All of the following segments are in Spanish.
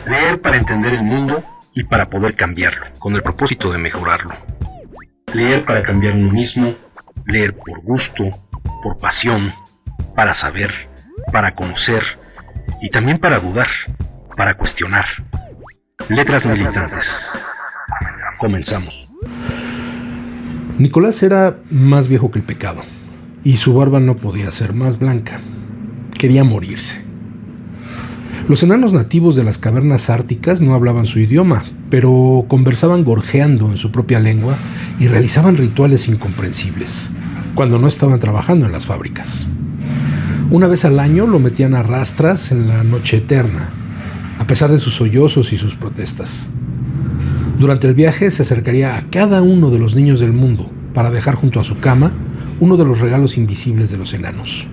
Leer para entender el mundo y para poder cambiarlo, con el propósito de mejorarlo. Leer para cambiar uno mismo, leer por gusto, por pasión, para saber, para conocer y también para dudar, para cuestionar. Letras militantes. Comenzamos. Nicolás era más viejo que el pecado y su barba no podía ser más blanca. Quería morirse. Los enanos nativos de las cavernas árticas no hablaban su idioma, pero conversaban gorjeando en su propia lengua y realizaban rituales incomprensibles, cuando no estaban trabajando en las fábricas. Una vez al año lo metían a rastras en la noche eterna, a pesar de sus sollozos y sus protestas. Durante el viaje se acercaría a cada uno de los niños del mundo para dejar junto a su cama uno de los regalos invisibles de los enanos.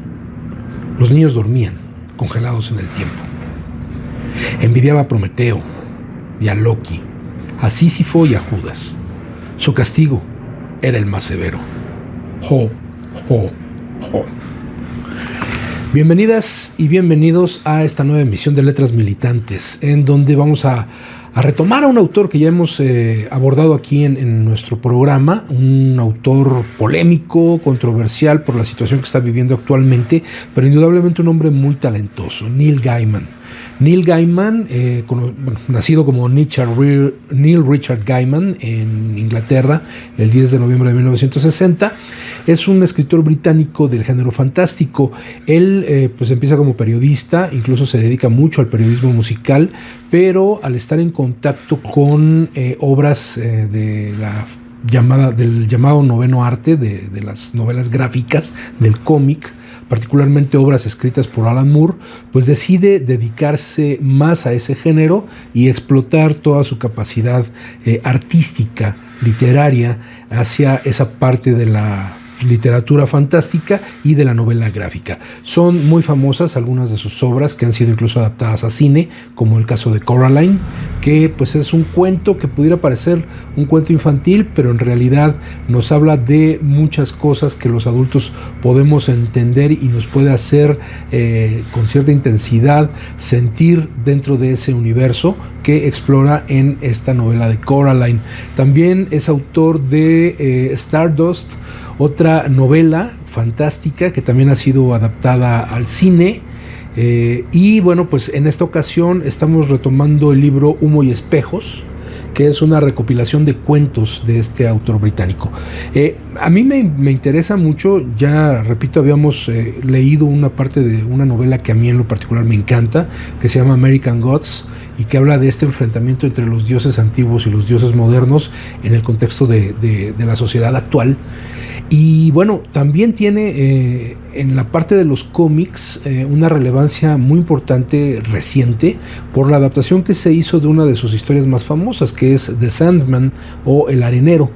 Los niños dormían, congelados en el tiempo. Envidiaba a Prometeo y a Loki, a Sísifo y a Judas. Su castigo era el más severo. Ho, ho, ho. Bienvenidas y bienvenidos a esta nueva emisión de Letras Militantes, en donde vamos a retomar a un autor que ya hemos abordado aquí en nuestro programa, un autor polémico, controversial por la situación que está viviendo actualmente, pero indudablemente un hombre muy talentoso, Neil Gaiman. Neil Gaiman, nacido como Neil Richard Gaiman en Inglaterra el 10 de noviembre de 1960, es un escritor británico del género fantástico. Él pues empieza como periodista, incluso se dedica mucho al periodismo musical, pero al estar en contacto con obras del llamado noveno arte, de las novelas gráficas, del cómic, particularmente obras escritas por Alan Moore, pues decide dedicarse más a ese género y explotar toda su capacidad artística, literaria, hacia esa parte de la literatura fantástica y de la novela gráfica. Son muy famosas algunas de sus obras que han sido incluso adaptadas a cine, como el caso de Coraline, que pues es un cuento que pudiera parecer un cuento infantil, pero en realidad nos habla de muchas cosas que los adultos podemos entender y nos puede hacer con cierta intensidad sentir dentro de ese universo que explora en esta novela de Coraline. También es autor de Stardust, otra novela fantástica que también ha sido adaptada al cine. Y bueno, pues en esta ocasión estamos retomando el libro Humo y Espejos, que es una recopilación de cuentos de este autor británico. A mí me interesa mucho, ya repito, habíamos leído una parte de una novela que a mí en lo particular me encanta, que se llama American Gods, y que habla de este enfrentamiento entre los dioses antiguos y los dioses modernos en el contexto de la sociedad actual. Y bueno, también tiene en la parte de los cómics una relevancia muy importante reciente por la adaptación que se hizo de una de sus historias más famosas, que es The Sandman o El Arenero,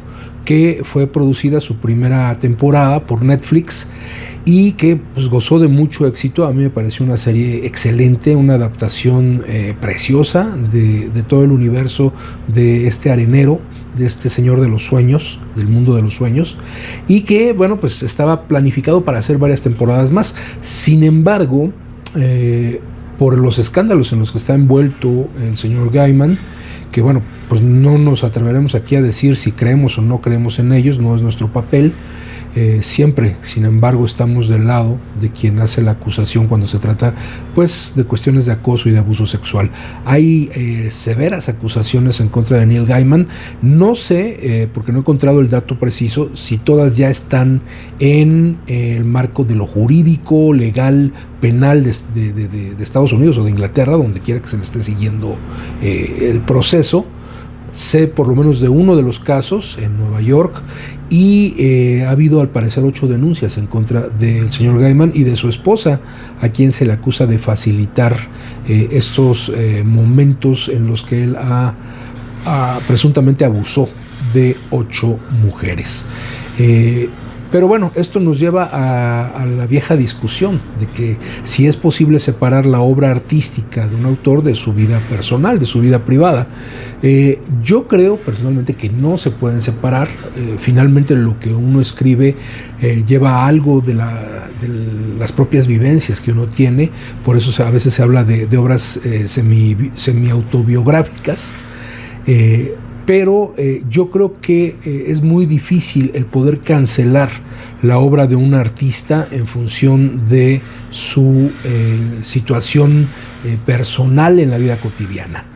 que fue producida su primera temporada por Netflix y que pues gozó de mucho éxito. A mí me pareció una serie excelente, una adaptación preciosa de todo el universo de este arenero, de este señor de los sueños, del mundo de los sueños, y que bueno, pues estaba planificado para hacer varias temporadas más. Sin embargo, por los escándalos en los que está envuelto el señor Gaiman, que bueno, pues no nos atreveremos aquí a decir si creemos o no creemos en ellos, no es nuestro papel. Siempre, sin embargo, estamos del lado de quien hace la acusación cuando se trata pues de cuestiones de acoso y de abuso sexual. Hay severas acusaciones en contra de Neil Gaiman. No sé, porque no he encontrado el dato preciso, si todas ya están en el marco de lo jurídico, legal, penal de Estados Unidos o de Inglaterra, donde quiera que se le esté siguiendo el proceso. Sé por lo menos de uno de los casos en Nueva York y ha habido al parecer 8 denuncias en contra del señor Gaiman y de su esposa, a quien se le acusa de facilitar estos momentos en los que él presuntamente abusó de 8 mujeres. Pero bueno, esto nos lleva a la vieja discusión de que si es posible separar la obra artística de un autor de su vida personal, de su vida privada. Yo creo personalmente que no se pueden separar. Finalmente lo que uno escribe lleva algo de las propias vivencias que uno tiene. Por eso a veces se habla de obras semi-autobiográficas. Pero yo creo que es muy difícil el poder cancelar la obra de un artista en función de su situación personal en la vida cotidiana.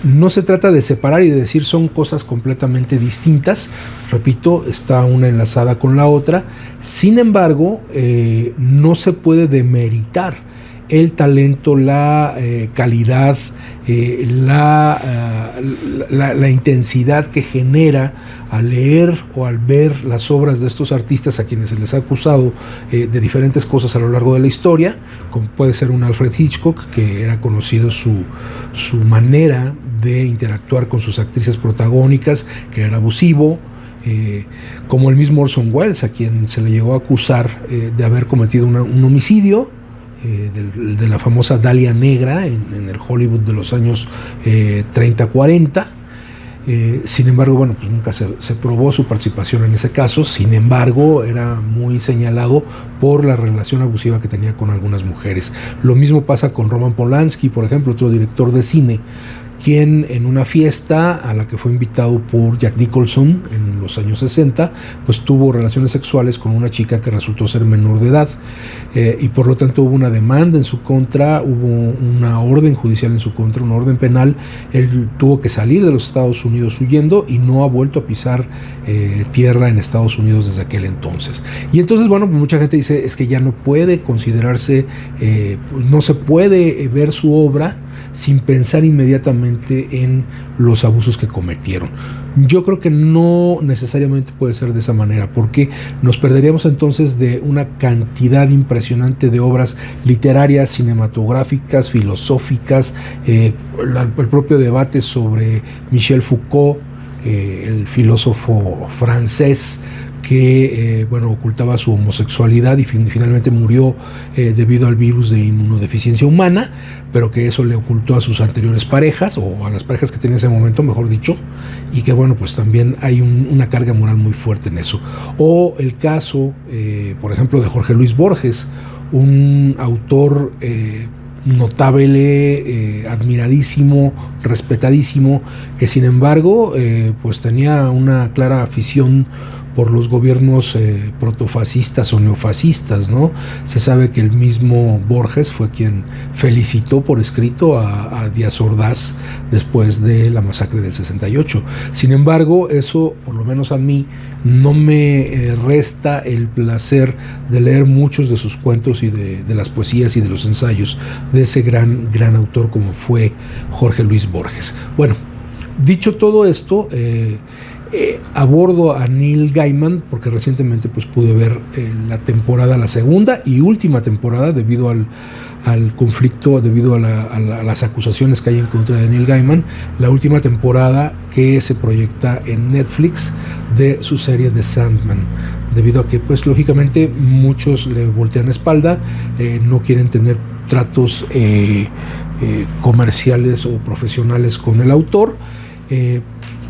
No se trata de separar y de decir son cosas completamente distintas. Repito, está una enlazada con la otra. Sin embargo, no se puede demeritar el talento, la calidad, la intensidad que genera al leer o al ver las obras de estos artistas a quienes se les ha acusado de diferentes cosas a lo largo de la historia, como puede ser un Alfred Hitchcock, que era conocido su manera de interactuar con sus actrices protagónicas, que era abusivo, como el mismo Orson Welles, a quien se le llegó a acusar de haber cometido un homicidio, de la famosa Dalia Negra en el Hollywood de los años 30-40. Sin embargo, bueno, pues nunca se probó su participación en ese caso. Sin embargo, era muy señalado por la relación abusiva que tenía con algunas mujeres. Lo mismo pasa con Roman Polanski, por ejemplo, otro director de cine, quien en una fiesta a la que fue invitado por Jack Nicholson en los años 60, pues tuvo relaciones sexuales con una chica que resultó ser menor de edad, y por lo tanto hubo una demanda en su contra, hubo una orden judicial en su contra, una orden penal. Él tuvo que salir de los Estados Unidos huyendo y no ha vuelto a pisar tierra en Estados Unidos desde aquel entonces. Y entonces, bueno, mucha gente dice, es que ya no puede considerarse, no se puede ver su obra sin pensar inmediatamente en los abusos que cometieron. Yo creo que no necesariamente puede ser de esa manera, porque nos perderíamos entonces de una cantidad impresionante de obras literarias, cinematográficas, filosóficas, el propio debate sobre Michel Foucault, el filósofo francés, que ocultaba su homosexualidad y finalmente murió debido al virus de inmunodeficiencia humana, pero que eso le ocultó a sus anteriores parejas, o a las parejas que tenía en ese momento, mejor dicho, y que pues también hay una carga moral muy fuerte en eso. O el caso, por ejemplo, de Jorge Luis Borges, un autor notable, admiradísimo, respetadísimo, que sin embargo pues tenía una clara afición por los gobiernos protofascistas o neofascistas, ¿no? Se sabe que el mismo Borges fue quien felicitó por escrito a Díaz Ordaz después de la masacre del 68. Sin embargo, eso, por lo menos a mí, no me resta el placer de leer muchos de sus cuentos y de las poesías y de los ensayos de ese gran autor como fue Jorge Luis Borges. Bueno, dicho todo esto, abordo a Neil Gaiman porque recientemente pues pude ver la segunda y última temporada, debido al conflicto, debido a las acusaciones que hay en contra de Neil Gaiman, la última temporada que se proyecta en Netflix de su serie The Sandman, debido a que pues lógicamente muchos le voltean la espalda, no quieren tener tratos comerciales o profesionales con el autor,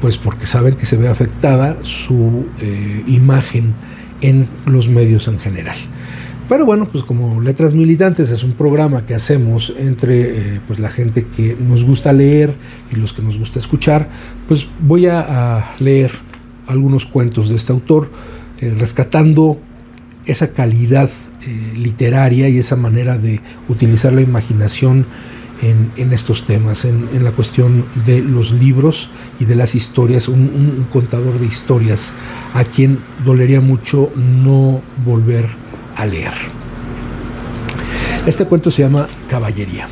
pues porque saben que se ve afectada su imagen en los medios en general. Pero bueno, pues como Letras Militantes es un programa que hacemos entre pues la gente que nos gusta leer y los que nos gusta escuchar, pues voy a leer algunos cuentos de este autor, rescatando esa calidad literaria y esa manera de utilizar la imaginación en estos temas, en la cuestión de los libros y de las historias, un contador de historias a quien dolería mucho no volver a leer. Este cuento se llama Caballería.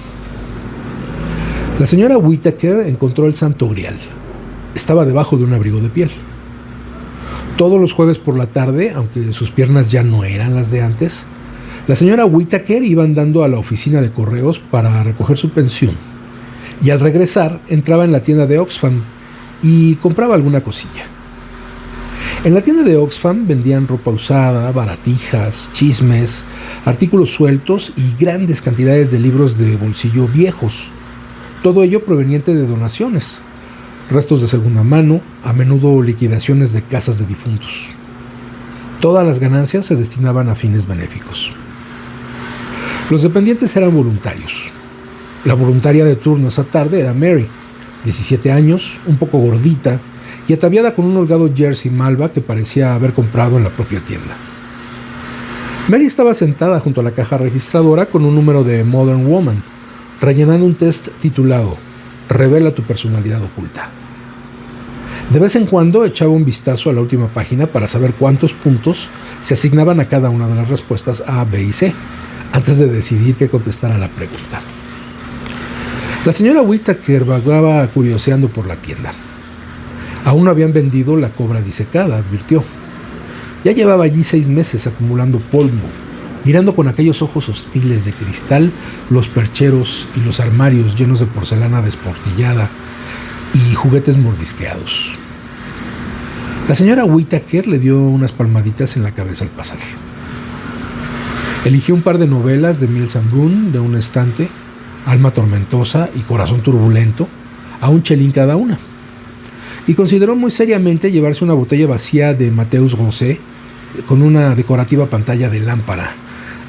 La señora Whittaker encontró el Santo Grial. Estaba debajo de un abrigo de piel. Todos los jueves por la tarde, aunque sus piernas ya no eran las de antes, la señora Whittaker iba andando a la oficina de correos para recoger su pensión, y al regresar entraba en la tienda de Oxfam y compraba alguna cosilla. En la tienda de Oxfam vendían ropa usada, baratijas, chismes, artículos sueltos y grandes cantidades de libros de bolsillo viejos. Todo ello proveniente de donaciones, restos de segunda mano, a menudo liquidaciones de casas de difuntos. Todas las ganancias se destinaban a fines benéficos. Los dependientes eran voluntarios. La voluntaria de turno esa tarde era Mary, 17 años, un poco gordita y ataviada con un holgado jersey malva que parecía haber comprado en la propia tienda. Mary estaba sentada junto a la caja registradora con un número de Modern Woman, rellenando un test titulado Revela tu personalidad oculta. De vez en cuando echaba un vistazo a la última página para saber cuántos puntos se asignaban a cada una de las respuestas A, B y C, antes de decidir qué contestar a la pregunta. La señora Whittaker vagaba curioseando por la tienda. Aún no habían vendido la cobra disecada, advirtió. Ya llevaba allí 6 meses acumulando polvo, mirando con aquellos ojos hostiles de cristal los percheros y los armarios llenos de porcelana desportillada y juguetes mordisqueados. La señora Whittaker le dio unas palmaditas en la cabeza al pasar. Eligió un par de novelas de Mills and Boon de un estante, Alma tormentosa y Corazón turbulento, a un chelín cada una, y consideró muy seriamente llevarse una botella vacía de Mateus Rosé con una decorativa pantalla de lámpara,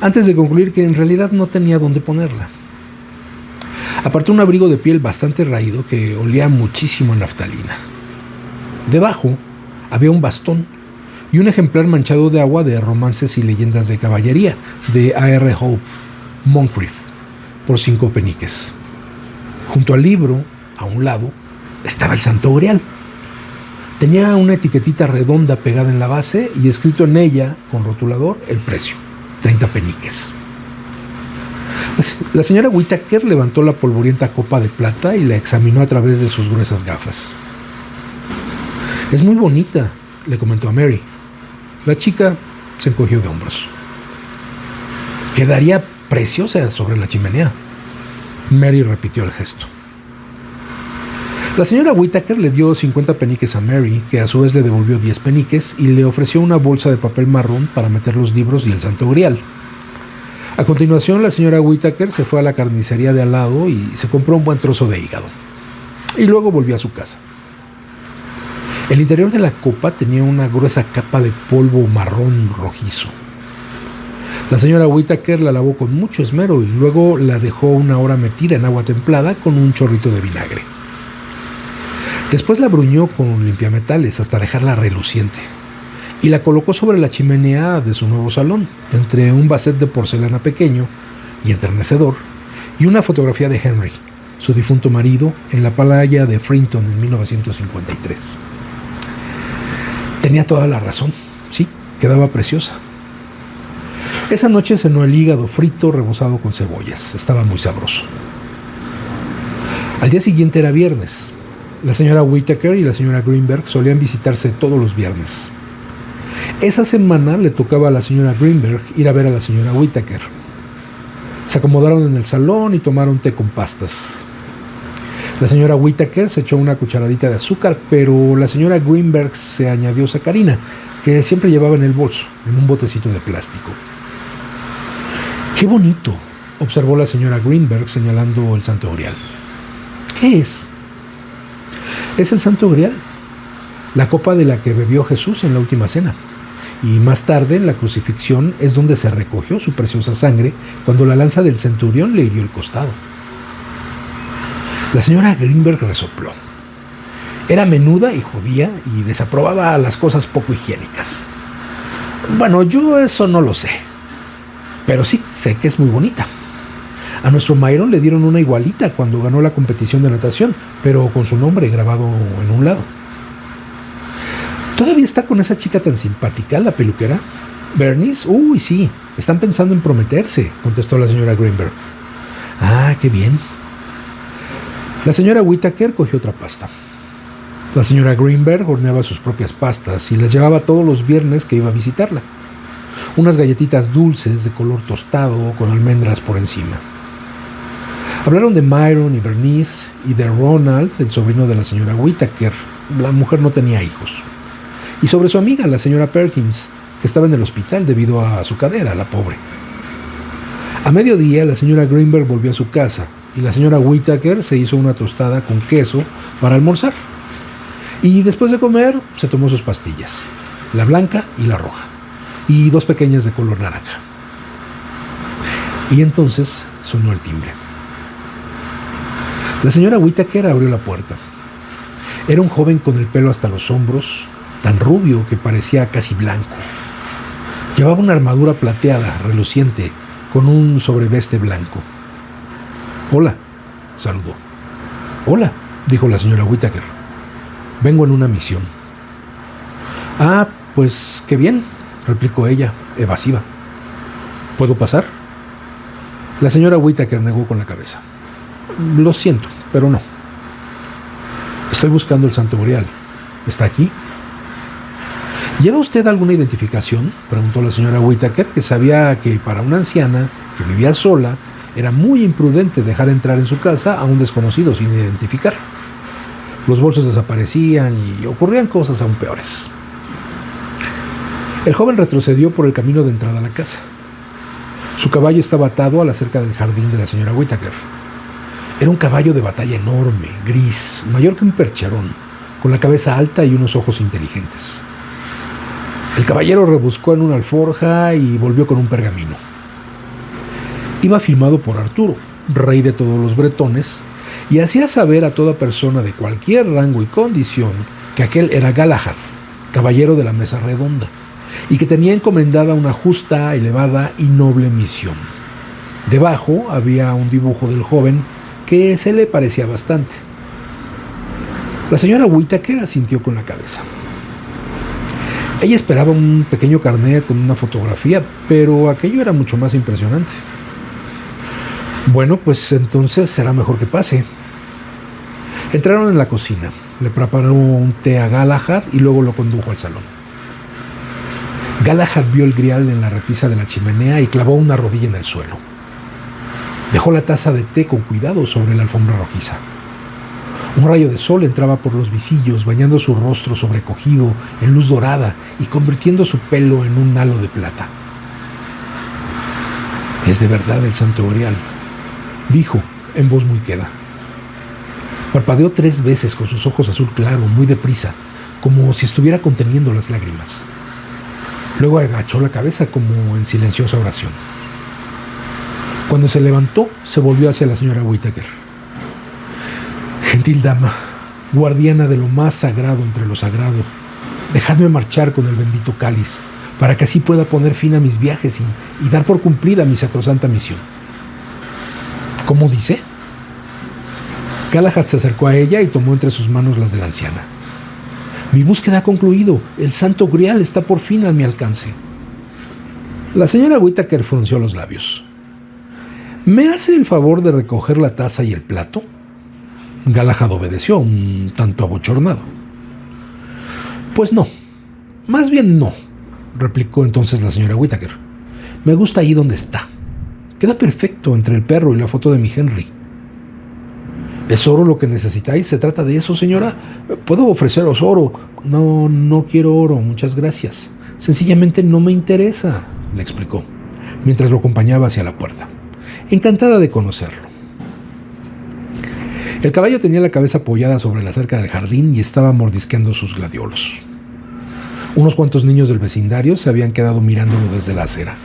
antes de concluir que en realidad no tenía dónde ponerla. Apartó un abrigo de piel bastante raído que olía muchísimo a naftalina. Debajo había un bastón y un ejemplar manchado de agua de Romances y leyendas de caballería de A.R. Hope, Moncrief, por 5 peniques. Junto al libro, a un lado, estaba el Santo Grial. Tenía una etiquetita redonda pegada en la base y escrito en ella, con rotulador, el precio, 30 peniques. La señora Whittaker levantó la polvorienta copa de plata y la examinó a través de sus gruesas gafas. «Es muy bonita», le comentó a Mary. La chica se encogió de hombros. «Quedaría preciosa sobre la chimenea». Mary repitió el gesto. La señora Whittaker le dio 50 peniques a Mary, que a su vez le devolvió 10 peniques y le ofreció una bolsa de papel marrón para meter los libros y el Santo Grial. A continuación, la señora Whittaker se fue a la carnicería de al lado y se compró un buen trozo de hígado. Y luego volvió a su casa. El interior de la copa tenía una gruesa capa de polvo marrón rojizo. La señora Whittaker la lavó con mucho esmero y luego la dejó una hora metida en agua templada con un chorrito de vinagre. Después la bruñó con limpiametales hasta dejarla reluciente y la colocó sobre la chimenea de su nuevo salón, entre un vasset de porcelana pequeño y enternecedor y una fotografía de Henry, su difunto marido, en la playa de Frinton en 1953. Tenía toda la razón, sí, quedaba preciosa. Esa noche cenó el hígado frito rebozado con cebollas, estaba muy sabroso. Al día siguiente era viernes. La señora Whittaker y la señora Greenberg solían visitarse todos los viernes. Esa semana le tocaba a la señora Greenberg ir a ver a la señora Whittaker. Se acomodaron en el salón y tomaron té con pastas. La señora Whittaker se echó una cucharadita de azúcar, pero la señora Greenberg se añadió sacarina, que siempre llevaba en el bolso, en un botecito de plástico. «¡Qué bonito!», observó la señora Greenberg señalando el Santo Grial. «¿Qué es?». «Es el Santo Grial, la copa de la que bebió Jesús en la última cena. Y más tarde, en la crucifixión, es donde se recogió su preciosa sangre cuando la lanza del centurión le hirió el costado». La señora Greenberg resopló. Era menuda y judía y desaprobaba las cosas poco higiénicas. «Bueno, yo eso no lo sé, pero sí sé que es muy bonita. A nuestro Myron le dieron una igualita cuando ganó la competición de natación, pero con su nombre grabado en un lado». «¿Todavía está con esa chica tan simpática, la peluquera? ¿Bernice? Uy, sí, están pensando en prometerse», contestó la señora Greenberg. «Ah, qué bien». La señora Whittaker cogió otra pasta. La señora Greenberg horneaba sus propias pastas y las llevaba todos los viernes que iba a visitarla. Unas galletitas dulces de color tostado con almendras por encima. Hablaron de Myron y Bernice y de Ronald, el sobrino de la señora Whittaker. La mujer no tenía hijos. y sobre su amiga, la señora Perkins, que estaba en el hospital debido a su cadera, la pobre. A mediodía, la señora Greenberg volvió a su casa y la señora Whittaker se hizo una tostada con queso para almorzar. Y después de comer, se tomó sus pastillas, la blanca y la roja, y 2 pequeñas de color naranja. Y entonces sonó el timbre. La señora Whittaker abrió la puerta. Era un joven con el pelo hasta los hombros, tan rubio que parecía casi blanco. Llevaba una armadura plateada, reluciente, con un sobreveste blanco. «Hola», saludó. «Hola», dijo la señora Whittaker. «Vengo en una misión». «Ah, pues qué bien», replicó ella, evasiva. «¿Puedo pasar?». La señora Whittaker negó con la cabeza. «Lo siento, pero no». «Estoy buscando el Santo Grial. ¿Está aquí?». «¿Lleva usted alguna identificación?», preguntó la señora Whittaker, que sabía que para una anciana que vivía sola era muy imprudente dejar entrar en su casa a un desconocido sin identificar. Los bolsos desaparecían y ocurrían cosas aún peores. El joven retrocedió por el camino de entrada a la casa. Su caballo estaba atado a la cerca del jardín de la señora Whittaker. Era un caballo de batalla enorme, gris, mayor que un percherón, con la cabeza alta y unos ojos inteligentes. El caballero rebuscó en una alforja y volvió con un pergamino. Iba firmado por Arturo, rey de todos los bretones, y hacía saber a toda persona de cualquier rango y condición que aquel era Galahad, caballero de la mesa redonda, y que tenía encomendada una justa, elevada y noble misión. Debajo había un dibujo del joven que se le parecía bastante. La señora Whittaker asintió con la cabeza. Ella esperaba un pequeño carnet con una fotografía, pero aquello era mucho más impresionante. «Bueno, pues entonces será mejor que pase». Entraron en la cocina, le preparó un té a Galahad y luego lo condujo al salón. Galahad vio el grial en la repisa de la chimenea y clavó una rodilla en el suelo. Dejó la taza de té con cuidado sobre la alfombra rojiza. Un rayo de sol entraba por los visillos, bañando su rostro sobrecogido en luz dorada y convirtiendo su pelo en un halo de plata. «Es de verdad el Santo Grial», dijo en voz muy queda. Parpadeó 3 veces con sus ojos azul claro, muy deprisa, como si estuviera conteniendo las lágrimas. Luego agachó la cabeza como en silenciosa oración. Cuando se levantó, se volvió hacia la señora Whittaker. «Gentil dama, guardiana de lo más sagrado entre lo sagrado, dejadme marchar con el bendito cáliz, para que así pueda poner fin a mis viajes y dar por cumplida mi sacrosanta misión». «¿Cómo dice?». Galahad se acercó a ella y tomó entre sus manos las de la anciana. «Mi búsqueda ha concluido. El Santo Grial está por fin a mi alcance». La señora Whittaker frunció los labios. «¿Me hace el favor de recoger la taza y el plato?». Galahad obedeció, un tanto abochornado. «Pues no, más bien no», replicó entonces la señora Whittaker. «Me gusta ahí donde está. Queda perfecto entre el perro y la foto de mi Henry». «¿Es oro lo que necesitáis? ¿Se trata de eso, señora? Puedo ofreceros oro». No quiero oro, muchas gracias. Sencillamente no me interesa», le explicó, mientras lo acompañaba hacia la puerta. «Encantada de conocerlo». El caballo tenía la cabeza apoyada sobre la cerca del jardín y estaba mordisqueando sus gladiolos. Unos cuantos niños del vecindario se habían quedado mirándolo desde la acera.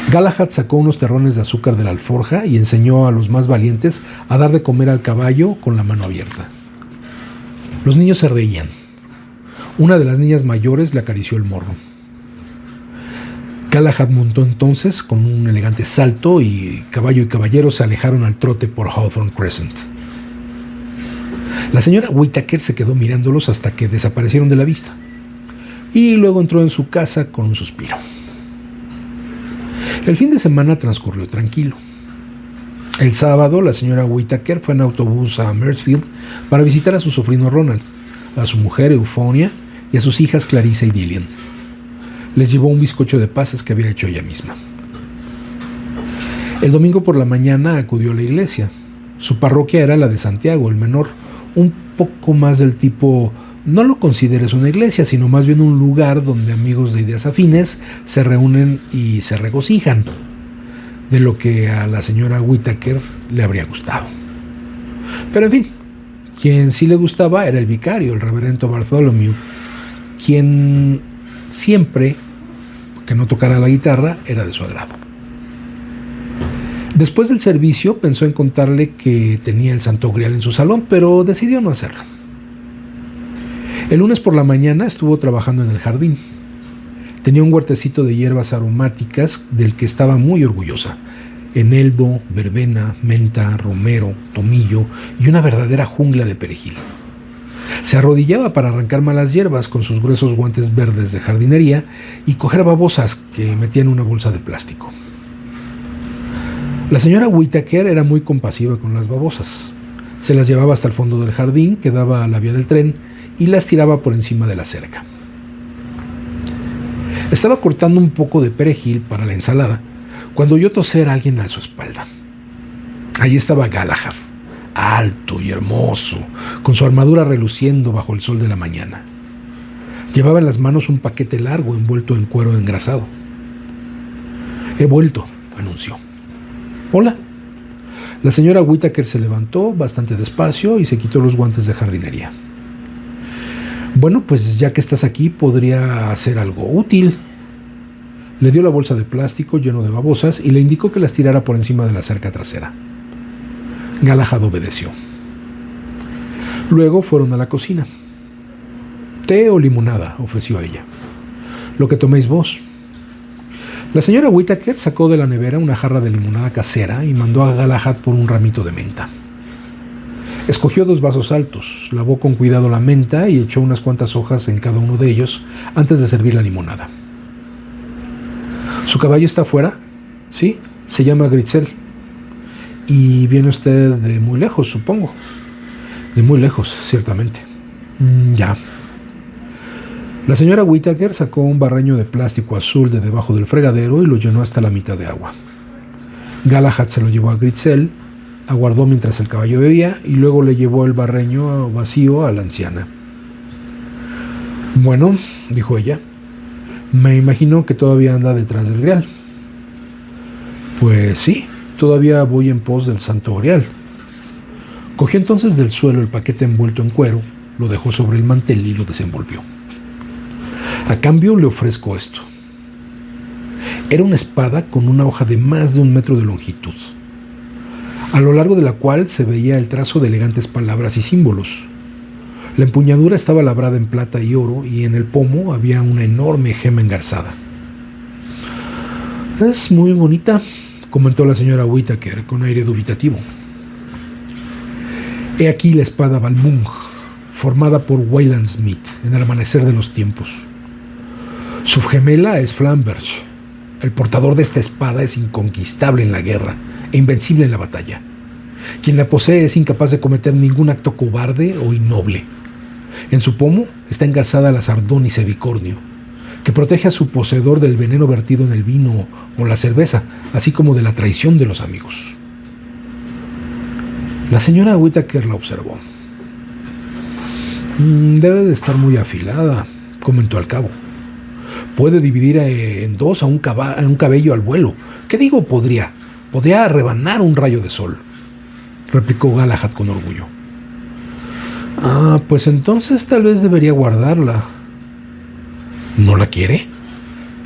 Galahad sacó unos terrones de azúcar de la alforja y enseñó a los más valientes a dar de comer al caballo con la mano abierta. Los niños se reían. Una de las niñas mayores le acarició el morro. Galahad montó entonces con un elegante salto y caballo y caballero se alejaron al trote por Hawthorne Crescent. La señora Whittaker se quedó mirándolos hasta que desaparecieron de la vista y luego entró en su casa con un suspiro. El fin de semana transcurrió tranquilo. El sábado, la señora Whittaker fue en autobús a Mirfield para visitar a su sobrino Ronald, a su mujer Euphonia y a sus hijas Clarissa y Dillian. Les llevó un bizcocho de pasas que había hecho ella misma. El domingo por la mañana acudió a la iglesia. Su parroquia era la de Santiago, el menor, un poco más del tipo no lo consideres una iglesia, sino más bien un lugar donde amigos de ideas afines se reúnen y se regocijan de lo que a la señora Whittaker le habría gustado. Pero en fin, quien sí le gustaba era el vicario, el reverendo Bartholomew, quien siempre que no tocara la guitarra era de su agrado. Después del servicio pensó en contarle que tenía el Santo Grial en su salón, pero decidió no hacerlo. El lunes por la mañana estuvo trabajando en el jardín. Tenía un huertecito de hierbas aromáticas del que estaba muy orgullosa: eneldo, verbena, menta, romero, tomillo y una verdadera jungla de perejil. Se arrodillaba para arrancar malas hierbas con sus gruesos guantes verdes de jardinería y coger babosas que metía en una bolsa de plástico. La señora Whittaker era muy compasiva con las babosas. Se las llevaba hasta el fondo del jardín que daba a la vía del tren y las tiraba por encima de la cerca. Estaba cortando un poco de perejil para la ensalada cuando oyó toser a alguien a su espalda. Allí estaba Galahad, alto y hermoso, con su armadura reluciendo bajo el sol de la mañana. Llevaba en las manos un paquete largo envuelto en cuero engrasado. «He vuelto», anunció. «Hola». La señora Whittaker se levantó bastante despacio y se quitó los guantes de jardinería. «Bueno, pues ya que estás aquí, podría hacer algo útil». Le dio la bolsa de plástico lleno de babosas y le indicó que las tirara por encima de la cerca trasera. Galahad obedeció. Luego fueron a la cocina. «¿Té o limonada?», ofreció ella. «Lo que toméis vos». La señora Whittaker sacó de la nevera una jarra de limonada casera y mandó a Galahad por un ramito de menta. Escogió 2 vasos altos, lavó con cuidado la menta y echó unas cuantas hojas en cada uno de ellos antes de servir la limonada. «¿Su caballo está afuera?» «Sí, se llama Gritzel». «Y viene usted de muy lejos, supongo». «De muy lejos, ciertamente». «Ya». La señora Whittaker sacó un barreño de plástico azul de debajo del fregadero y lo llenó hasta la mitad de agua. Galahad se lo llevó a Gritzel, aguardó mientras el caballo bebía y luego le llevó el barreño vacío a la anciana. «Bueno», dijo ella, «me imagino que todavía anda detrás del Grial». «Pues sí, todavía voy en pos del Santo Grial». Cogió entonces del suelo el paquete envuelto en cuero, lo dejó sobre el mantel y lo desenvolvió. «A cambio le ofrezco esto». Era una espada con una hoja de más de 1 metro de longitud, a lo largo de la cual se veía el trazo de elegantes palabras y símbolos. La empuñadura estaba labrada en plata y oro y en el pomo había una enorme gema engarzada. «Es muy bonita», comentó la señora Whittaker con aire dubitativo. «He aquí la espada Balmung, formada por Wayland Smith en el amanecer de los tiempos. Su gemela es Flamberge. El portador de esta espada es inconquistable en la guerra e invencible en la batalla. Quien la posee es incapaz de cometer ningún acto cobarde o innoble. En su pomo está engarzada la Sardonis bicornio, que protege a su poseedor del veneno vertido en el vino o la cerveza, así como de la traición de los amigos». La señora Whittaker la observó. «Debe de estar muy afilada», comentó al cabo. «Puede dividir en 2 a un cabello al vuelo. ¿Qué digo podría? Podría rebanar un rayo de sol», replicó Galahad con orgullo. «Ah, pues entonces tal vez debería guardarla». «¿No la quiere?».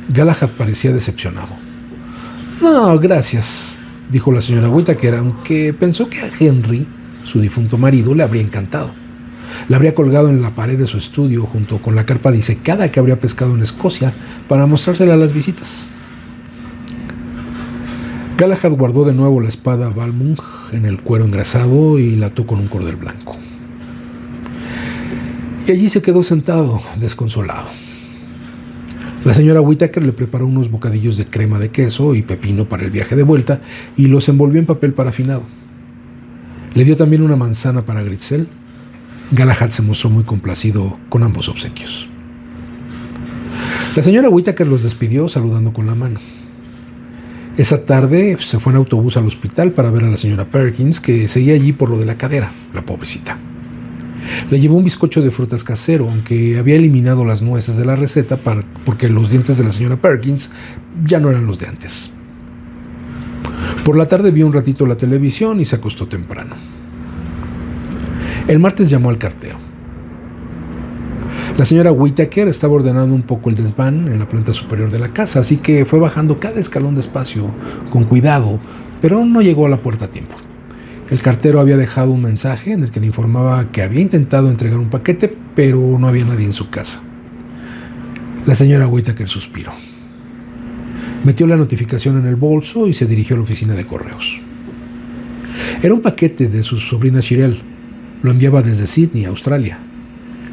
Galahad parecía decepcionado. «No, gracias», dijo la señora Whittaker, aunque pensó que a Henry, su difunto marido, le habría encantado. La habría colgado en la pared de su estudio junto con la carpa disecada que habría pescado en Escocia para mostrársela a las visitas. Galahad guardó de nuevo la espada Balmung en el cuero engrasado y la ató con un cordel blanco. Y allí se quedó sentado, desconsolado. La señora Whittaker le preparó unos bocadillos de crema de queso y pepino para el viaje de vuelta y los envolvió en papel parafinado. Le dio también una manzana para Gritzel. Galahad se mostró muy complacido con ambos obsequios. La señora Whittaker los despidió saludando con la mano. Esa tarde se fue en autobús al hospital para ver a la señora Perkins, que seguía allí por lo de la cadera, la pobrecita. Le llevó un bizcocho de frutas casero, aunque había eliminado las nueces de la receta porque los dientes de la señora Perkins ya no eran los de antes. Por la tarde vio un ratito la televisión y se acostó temprano. El martes llamó al cartero. La señora Whittaker estaba ordenando un poco el desván en la planta superior de la casa, así que fue bajando cada escalón despacio, con cuidado, pero no llegó a la puerta a tiempo. El cartero había dejado un mensaje en el que le informaba que había intentado entregar un paquete, pero no había nadie en su casa. La señora Whittaker suspiró. Metió la notificación en el bolso y se dirigió a la oficina de correos. Era un paquete de su sobrina Shirelle. Lo enviaba desde Sydney, Australia.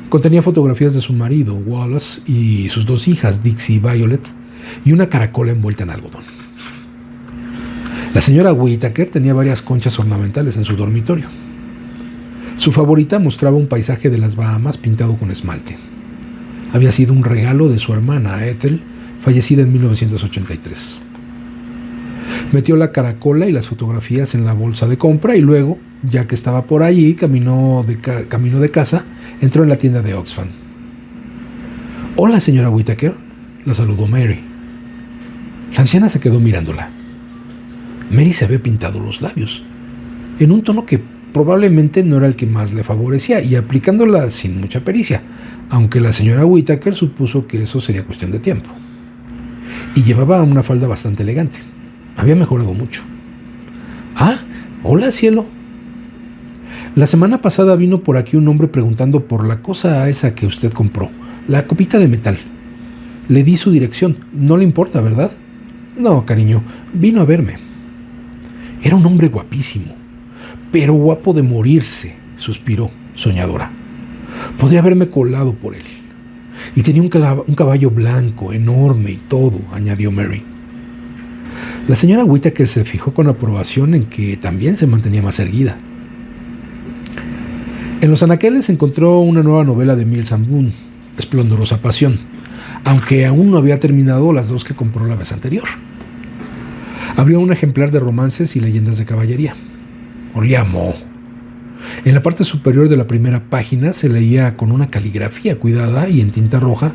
Contenía fotografías de su marido, Wallace, y sus 2 hijas, Dixie y Violet, y una caracola envuelta en algodón. La señora Whittaker tenía varias conchas ornamentales en su dormitorio. Su favorita mostraba un paisaje de las Bahamas pintado con esmalte. Había sido un regalo de su hermana, Ethel, fallecida en 1983. Metió la caracola y las fotografías en la bolsa de compra y luego, ya que estaba por allí, camino de casa, entró en la tienda de Oxfam. «Hola, señora Whittaker», la saludó Mary. La anciana se quedó mirándola. Mary se había pintado los labios, en un tono que probablemente no era el que más le favorecía, y aplicándola sin mucha pericia, aunque la señora Whittaker supuso que eso sería cuestión de tiempo. Y llevaba una falda bastante elegante. Había mejorado mucho. «Ah, hola, cielo». La semana pasada vino por aquí un hombre preguntando por la cosa esa que usted compró, la copita de metal. Le di su dirección. No le importa, ¿verdad? No, cariño, vino a verme. Era un hombre guapísimo, pero guapo de morirse, suspiró, soñadora. Podría haberme colado por él. Y tenía un caballo blanco, enorme y todo, añadió Mary. La señora Whittaker se fijó con aprobación en que también se mantenía más erguida. En los anaqueles encontró una nueva novela de Mills and Boon, Esplendorosa Pasión, aunque aún no había terminado las 2 que compró la vez anterior. Abrió un ejemplar de romances y leyendas de caballería. Olía a moho. En la parte superior de la primera página se leía con una caligrafía cuidada y en tinta roja,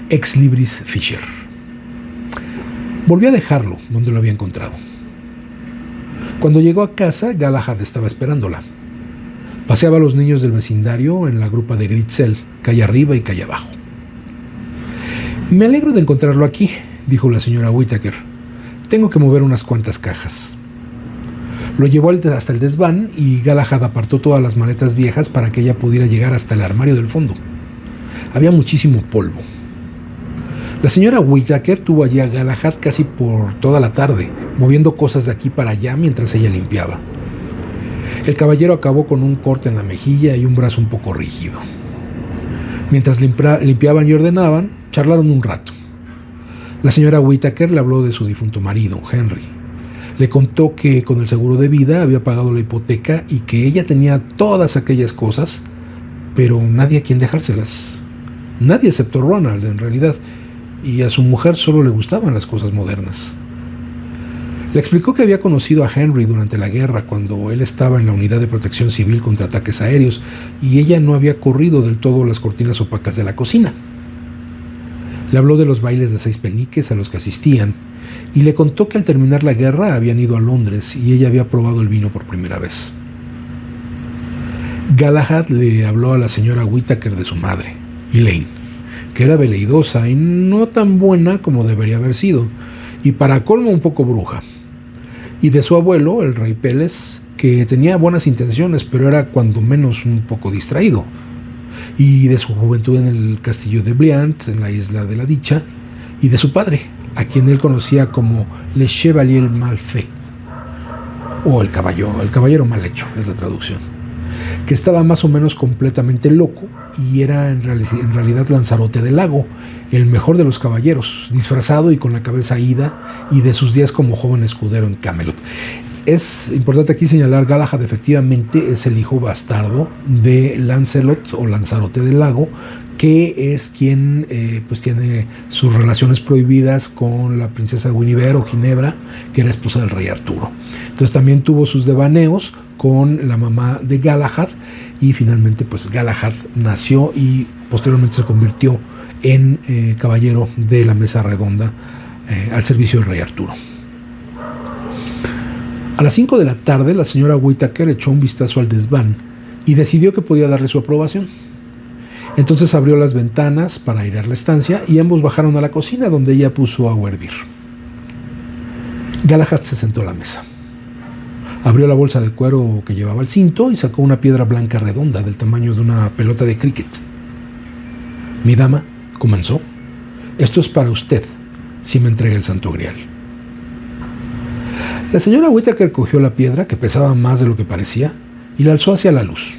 Ex Libris Fisher. Volvió a dejarlo donde lo había encontrado. Cuando llegó a casa, Galahad estaba esperándola. Paseaba a los niños del vecindario en la grupa de Gritzel, calle arriba y calle abajo. «Me alegro de encontrarlo aquí», dijo la señora Whittaker. «Tengo que mover unas cuantas cajas». Lo llevó hasta el desván y Galahad apartó todas las maletas viejas para que ella pudiera llegar hasta el armario del fondo. Había muchísimo polvo. La señora Whittaker tuvo allí a Galahad casi por toda la tarde, moviendo cosas de aquí para allá mientras ella limpiaba. El caballero acabó con un corte en la mejilla y un brazo un poco rígido. Mientras limpiaban y ordenaban, charlaron un rato. La señora Whittaker le habló de su difunto marido, Henry. Le contó que con el seguro de vida había pagado la hipoteca y que ella tenía todas aquellas cosas, pero nadie a quien dejárselas. Nadie excepto Ronald, en realidad, y a su mujer solo le gustaban las cosas modernas. Le explicó que había conocido a Henry durante la guerra, cuando él estaba en la unidad de protección civil contra ataques aéreos, y ella no había corrido del todo las cortinas opacas de la cocina. Le habló de los bailes de 6 peniques a los que asistían, y le contó que al terminar la guerra habían ido a Londres y ella había probado el vino por primera vez. Galahad le habló a la señora Whittaker de su madre, Elaine, que era veleidosa y no tan buena como debería haber sido, y para colmo un poco bruja. Y de su abuelo, el rey Pérez, que tenía buenas intenciones, pero era cuando menos un poco distraído. Y de su juventud en el castillo de Bliant, en la isla de la Dicha, y de su padre, a quien él conocía como Le Chevalier Mal Fait, o el caballero mal hecho, es la traducción, que estaba más o menos completamente loco y era en realidad Lanzarote del Lago, el mejor de los caballeros, disfrazado y con la cabeza ida, y de sus días como joven escudero en Camelot. Es importante aquí señalar, Galahad efectivamente es el hijo bastardo de Lancelot o Lanzarote del Lago, que es quien pues tiene sus relaciones prohibidas con la princesa Guinevere o Ginebra, que era esposa del rey Arturo. Entonces también tuvo sus devaneos con la mamá de Galahad, y finalmente pues Galahad nació y posteriormente se convirtió en caballero de la mesa redonda al servicio del rey Arturo. A las 5 de la tarde la señora Whittaker echó un vistazo al desván y decidió que podía darle su aprobación. Entonces abrió las ventanas para airear la estancia y ambos bajaron a la cocina, donde ella puso agua a hervir. Galahad se sentó a la mesa. Abrió la bolsa de cuero que llevaba al cinto y sacó una piedra blanca redonda del tamaño de una pelota de cricket. «Mi dama», comenzó, «esto es para usted, si me entrega el Santo Grial». La señora Whittaker cogió la piedra, que pesaba más de lo que parecía, y la alzó hacia la luz.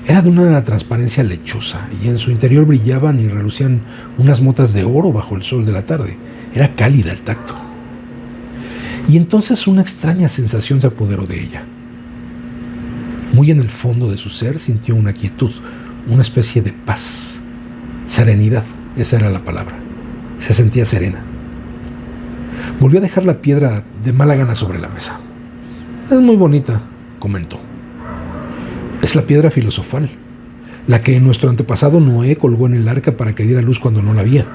Era de una transparencia lechosa, y en su interior brillaban y relucían unas motas de oro bajo el sol de la tarde. Era cálida al tacto. Y entonces una extraña sensación se apoderó de ella. Muy en el fondo de su ser sintió una quietud, una especie de paz, serenidad, esa era la palabra. Se sentía serena. Volvió a dejar la piedra de mala gana sobre la mesa. «Es muy bonita», comentó. «Es la piedra filosofal, la que nuestro antepasado Noé colgó en el arca para que diera luz cuando no la había.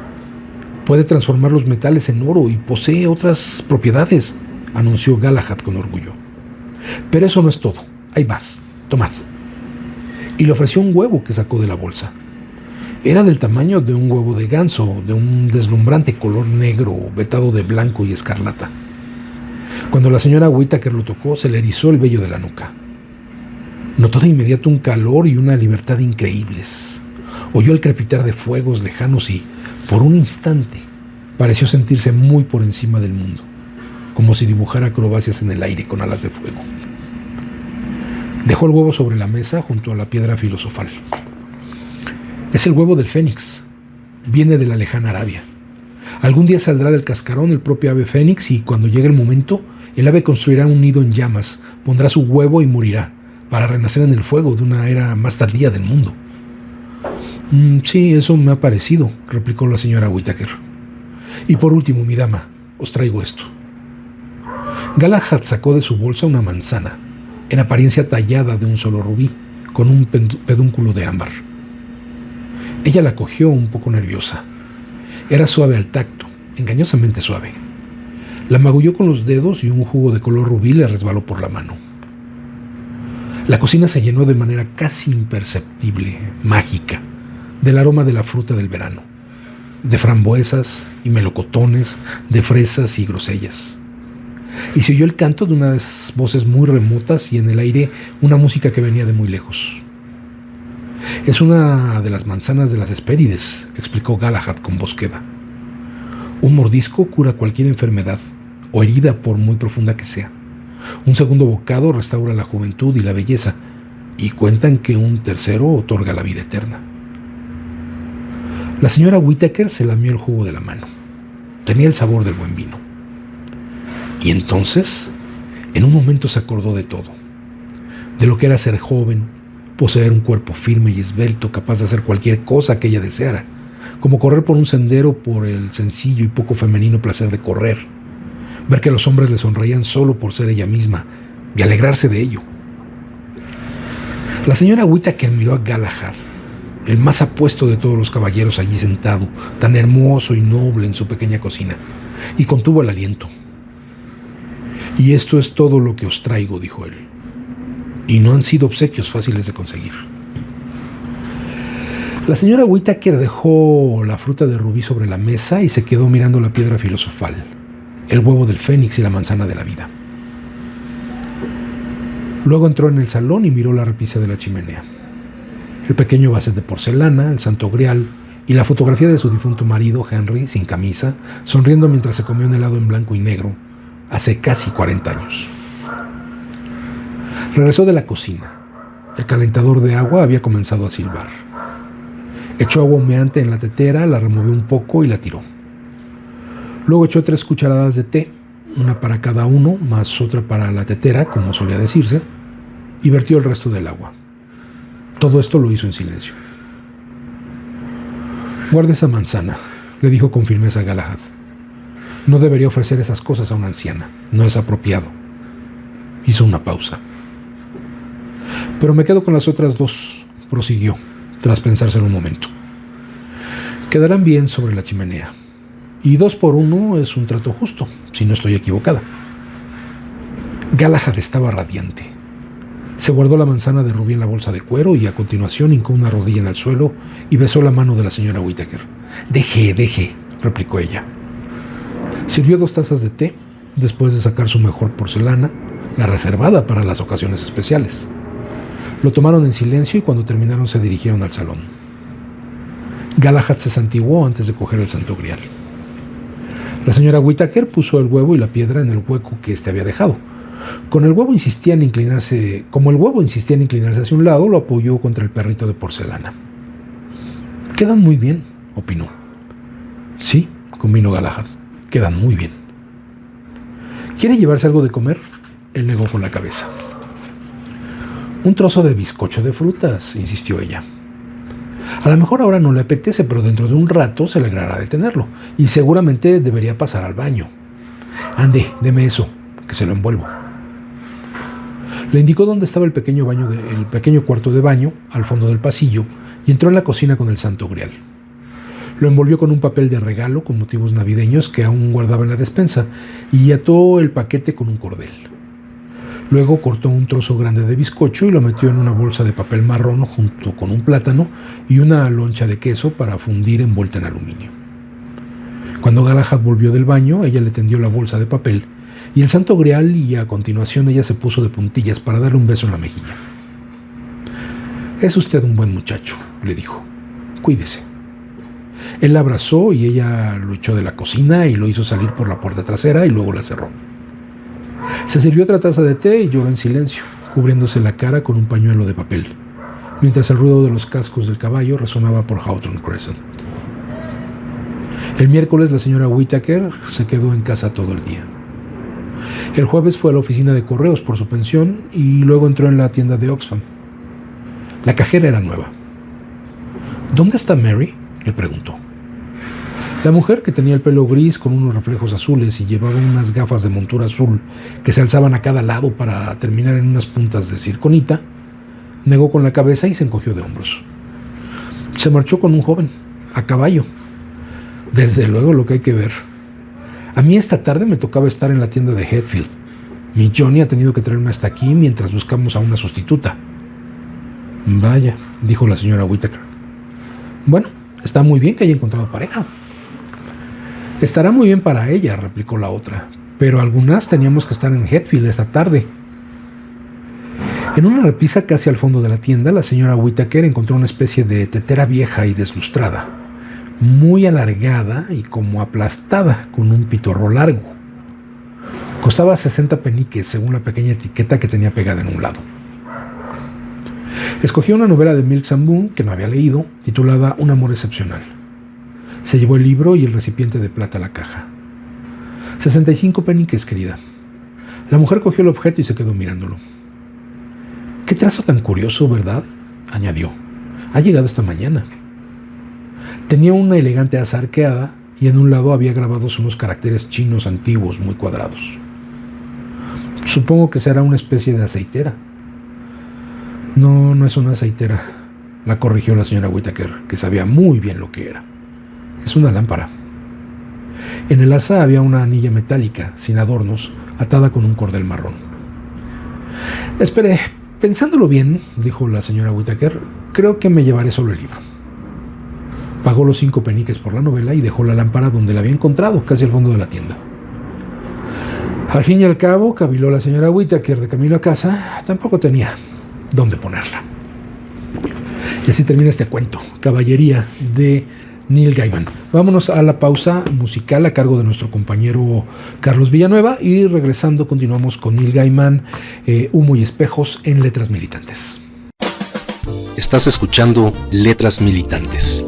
Puede transformar los metales en oro y posee otras propiedades», anunció Galahad con orgullo. «Pero eso no es todo, hay más, tomad». Y le ofreció un huevo que sacó de la bolsa. Era del tamaño de un huevo de ganso, de un deslumbrante color negro, vetado de blanco y escarlata. Cuando la señora Whittaker lo tocó, se le erizó el vello de la nuca. Notó de inmediato un calor y una libertad increíbles. Oyó el crepitar de fuegos lejanos y, por un instante, pareció sentirse muy por encima del mundo, como si dibujara acrobacias en el aire con alas de fuego. Dejó el huevo sobre la mesa junto a la piedra filosofal. «Es el huevo del fénix. Viene de la lejana Arabia. Algún día saldrá del cascarón el propio ave fénix y cuando llegue el momento, el ave construirá un nido en llamas, pondrá su huevo y morirá, para renacer en el fuego de una era más tardía del mundo». «Sí, eso me ha parecido», replicó la señora Whittaker. «Y por último, mi dama, os traigo esto». Galahad sacó de su bolsa una manzana, en apariencia tallada de un solo rubí, con un pedúnculo de ámbar. Ella la cogió un poco nerviosa. Era suave al tacto, engañosamente suave. La magulló con los dedos y un jugo de color rubí le resbaló por la mano. La cocina se llenó de manera casi imperceptible, mágica, del aroma de la fruta del verano, de frambuesas y melocotones, de fresas y grosellas. Y se oyó el canto de unas voces muy remotas y en el aire una música que venía de muy lejos. «Es una de las manzanas de las Hespérides», explicó Galahad con voz queda. «Un mordisco cura cualquier enfermedad o herida por muy profunda que sea. Un segundo bocado restaura la juventud y la belleza, y cuentan que un tercero otorga la vida eterna». La señora Whittaker se lamió el jugo de la mano. Tenía el sabor del buen vino. Y entonces, en un momento se acordó de todo. De lo que era ser joven, poseer un cuerpo firme y esbelto, capaz de hacer cualquier cosa que ella deseara, como correr por un sendero por el sencillo y poco femenino placer de correr, ver que los hombres le sonreían solo por ser ella misma y alegrarse de ello. La señora Whittaker miró a Galahad, el más apuesto de todos los caballeros allí sentado, tan hermoso y noble en su pequeña cocina, y contuvo el aliento. «Y esto es todo lo que os traigo», dijo él. «Y no han sido obsequios fáciles de conseguir». La señora Whittaker dejó la fruta de rubí sobre la mesa y se quedó mirando la piedra filosofal, el huevo del fénix y la manzana de la vida. Luego entró en el salón y miró la repisa de la chimenea. El pequeño vase de porcelana, el Santo Grial y la fotografía de su difunto marido, Henry, sin camisa, sonriendo mientras se comió un helado en blanco y negro, hace casi 40 años. Regresó de la cocina. El calentador de agua había comenzado a silbar. Echó agua humeante en la tetera, la removió un poco y la tiró. Luego echó 3 cucharadas de té, una para cada uno, más otra para la tetera, como solía decirse, y vertió el resto del agua. Todo esto lo hizo en silencio. «Guarde esa manzana», le dijo con firmeza a Galahad. «No debería ofrecer esas cosas a una anciana. No es apropiado». Hizo una pausa. Pero me quedo con las otras dos, prosiguió, tras pensárselo un momento. Quedarán bien sobre la chimenea. Y 2 por 1 es un trato justo, si no estoy equivocada. Galahad estaba radiante. Se guardó la manzana de rubí en la bolsa de cuero y a continuación hincó una rodilla en el suelo y besó la mano de la señora Whittaker. Deje, replicó ella. Sirvió 2 tazas de té, después de sacar su mejor porcelana, la reservada para las ocasiones especiales. Lo tomaron en silencio y cuando terminaron se dirigieron al salón. Galahad se santiguó antes de coger el santo grial. La señora Whittaker puso el huevo y la piedra en el hueco que éste había dejado. Como el huevo insistía en inclinarse hacia un lado, lo apoyó contra el perrito de porcelana. Quedan muy bien, opinó. Sí, convino Galahad, quedan muy bien. ¿Quiere llevarse algo de comer? Él negó con la cabeza. Un trozo de bizcocho de frutas, insistió ella. A lo mejor ahora no le apetece, pero dentro de un rato se alegrará de tenerlo, y seguramente debería pasar al baño. Ande, deme eso, que se lo envuelvo. Le indicó dónde estaba el pequeño cuarto de baño, al fondo del pasillo, y entró en la cocina con el santo grial. Lo envolvió con un papel de regalo con motivos navideños que aún guardaba en la despensa, y ató el paquete con un cordel. Luego cortó un trozo grande de bizcocho y lo metió en una bolsa de papel marrón junto con un plátano y una loncha de queso para fundir envuelta en aluminio. Cuando Galahad volvió del baño, ella le tendió la bolsa de papel y el santo grial, y a continuación ella se puso de puntillas para darle un beso en la mejilla. «Es usted un buen muchacho», le dijo. «Cuídese». Él la abrazó y ella lo echó de la cocina y lo hizo salir por la puerta trasera y luego la cerró. Se sirvió otra taza de té y lloró en silencio, cubriéndose la cara con un pañuelo de papel, mientras el ruido de los cascos del caballo resonaba por Hawthorne Crescent. El miércoles la señora Whittaker se quedó en casa todo el día. El jueves fue a la oficina de correos por su pensión y luego entró en la tienda de Oxfam. La cajera era nueva. «¿Dónde está Mary?», le preguntó. La mujer, que tenía el pelo gris con unos reflejos azules y llevaba unas gafas de montura azul que se alzaban a cada lado para terminar en unas puntas de circonita, negó con la cabeza y se encogió de hombros. Se marchó con un joven, a caballo. Desde luego lo que hay que ver. A mí esta tarde me tocaba estar en la tienda de Heathfield. Mi Johnny ha tenido que traerme hasta aquí mientras buscamos a una sustituta. Vaya, dijo la señora Whittaker. Bueno, está muy bien que haya encontrado pareja. Estará muy bien para ella, replicó la otra, pero algunas teníamos que estar en Heathfield esta tarde. En una repisa casi al fondo de la tienda, la señora Whittaker encontró una especie de tetera vieja y deslustrada, muy alargada y como aplastada, con un pitorro largo. Costaba 60 peniques, según la pequeña etiqueta que tenía pegada en un lado. Escogió una novela de Mills and Boon que no había leído, titulada Un amor excepcional. Se llevó el libro y el recipiente de plata a la caja. 65 peniques, querida. La mujer cogió el objeto y se quedó mirándolo. «Qué trazo tan curioso, ¿verdad?», añadió. «Ha llegado esta mañana». Tenía una elegante asa arqueada y en un lado había grabados unos caracteres chinos antiguos muy cuadrados. «Supongo que será una especie de aceitera». «No, no es una aceitera», la corrigió la señora Whittaker, que sabía muy bien lo que era. «Es una lámpara». En el asa había una anilla metálica, sin adornos, atada con un cordel marrón. «Espere, pensándolo bien», dijo la señora Whittaker, «creo que me llevaré solo el libro». Pagó los 5 peniques por la novela y dejó la lámpara donde la había encontrado, casi al fondo de la tienda. Al fin y al cabo, caviló la señora Whittaker de camino a casa, tampoco tenía dónde ponerla. Y así termina este cuento, Caballería, de Neil Gaiman. Vámonos a la pausa musical a cargo de nuestro compañero Carlos Villanueva y regresando continuamos con Neil Gaiman, Humo y espejos en Letras Militantes. Estás escuchando Letras Militantes.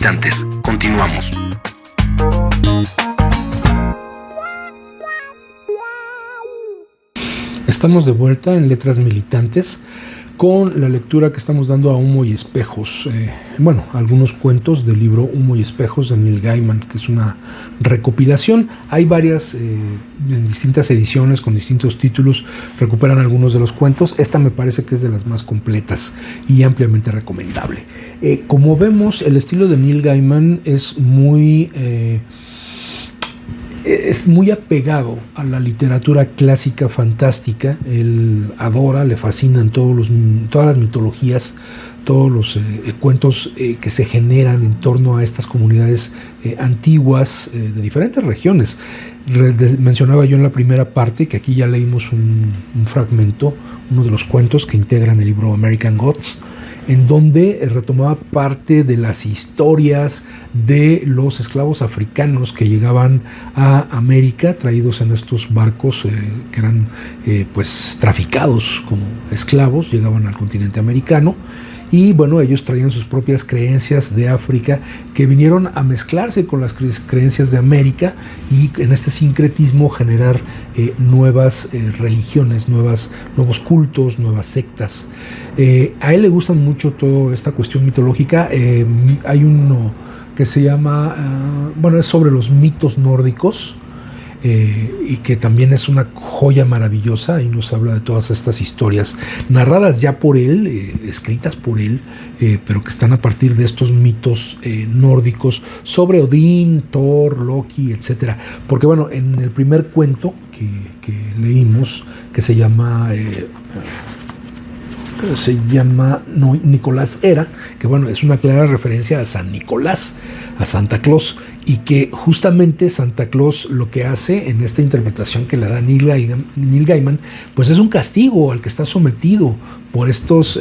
Militantes. Continuamos. Estamos de vuelta en Letras Militantes con la lectura que estamos dando a Humo y Espejos. Algunos cuentos del libro Humo y Espejos de Neil Gaiman, que es una recopilación. Hay varias en distintas ediciones con distintos títulos, recuperan algunos de los cuentos. Esta me parece que es de las más completas y ampliamente recomendable. Como vemos, el estilo de Neil Gaiman es muy apegado a la literatura clásica fantástica. Él adora, le fascinan todas las mitologías, todos los cuentos que se generan en torno a estas comunidades antiguas de diferentes regiones. Mencionaba yo en la primera parte, que aquí ya leímos un fragmento, uno de los cuentos que integran el libro American Gods, en donde retomaba parte de las historias de los esclavos africanos que llegaban a América, traídos en estos barcos que eran traficados como esclavos, llegaban al continente americano. Y bueno, ellos traían sus propias creencias de África que vinieron a mezclarse con las creencias de América y en este sincretismo generar nuevas religiones, nuevos cultos, nuevas sectas. A él le gustan mucho toda esta cuestión mitológica. Hay uno que se llama, es sobre los mitos nórdicos. Y que también es una joya maravillosa, y nos habla de todas estas historias narradas ya por él, escritas por él, pero que están a partir de estos mitos nórdicos sobre Odín, Thor, Loki, etc. Porque en el primer cuento que leímos, que se llama Nicolás Era, que es una clara referencia a San Nicolás, a Santa Claus, y que justamente Santa Claus lo que hace en esta interpretación que le da Neil Gaiman, pues es un castigo al que está sometido por estos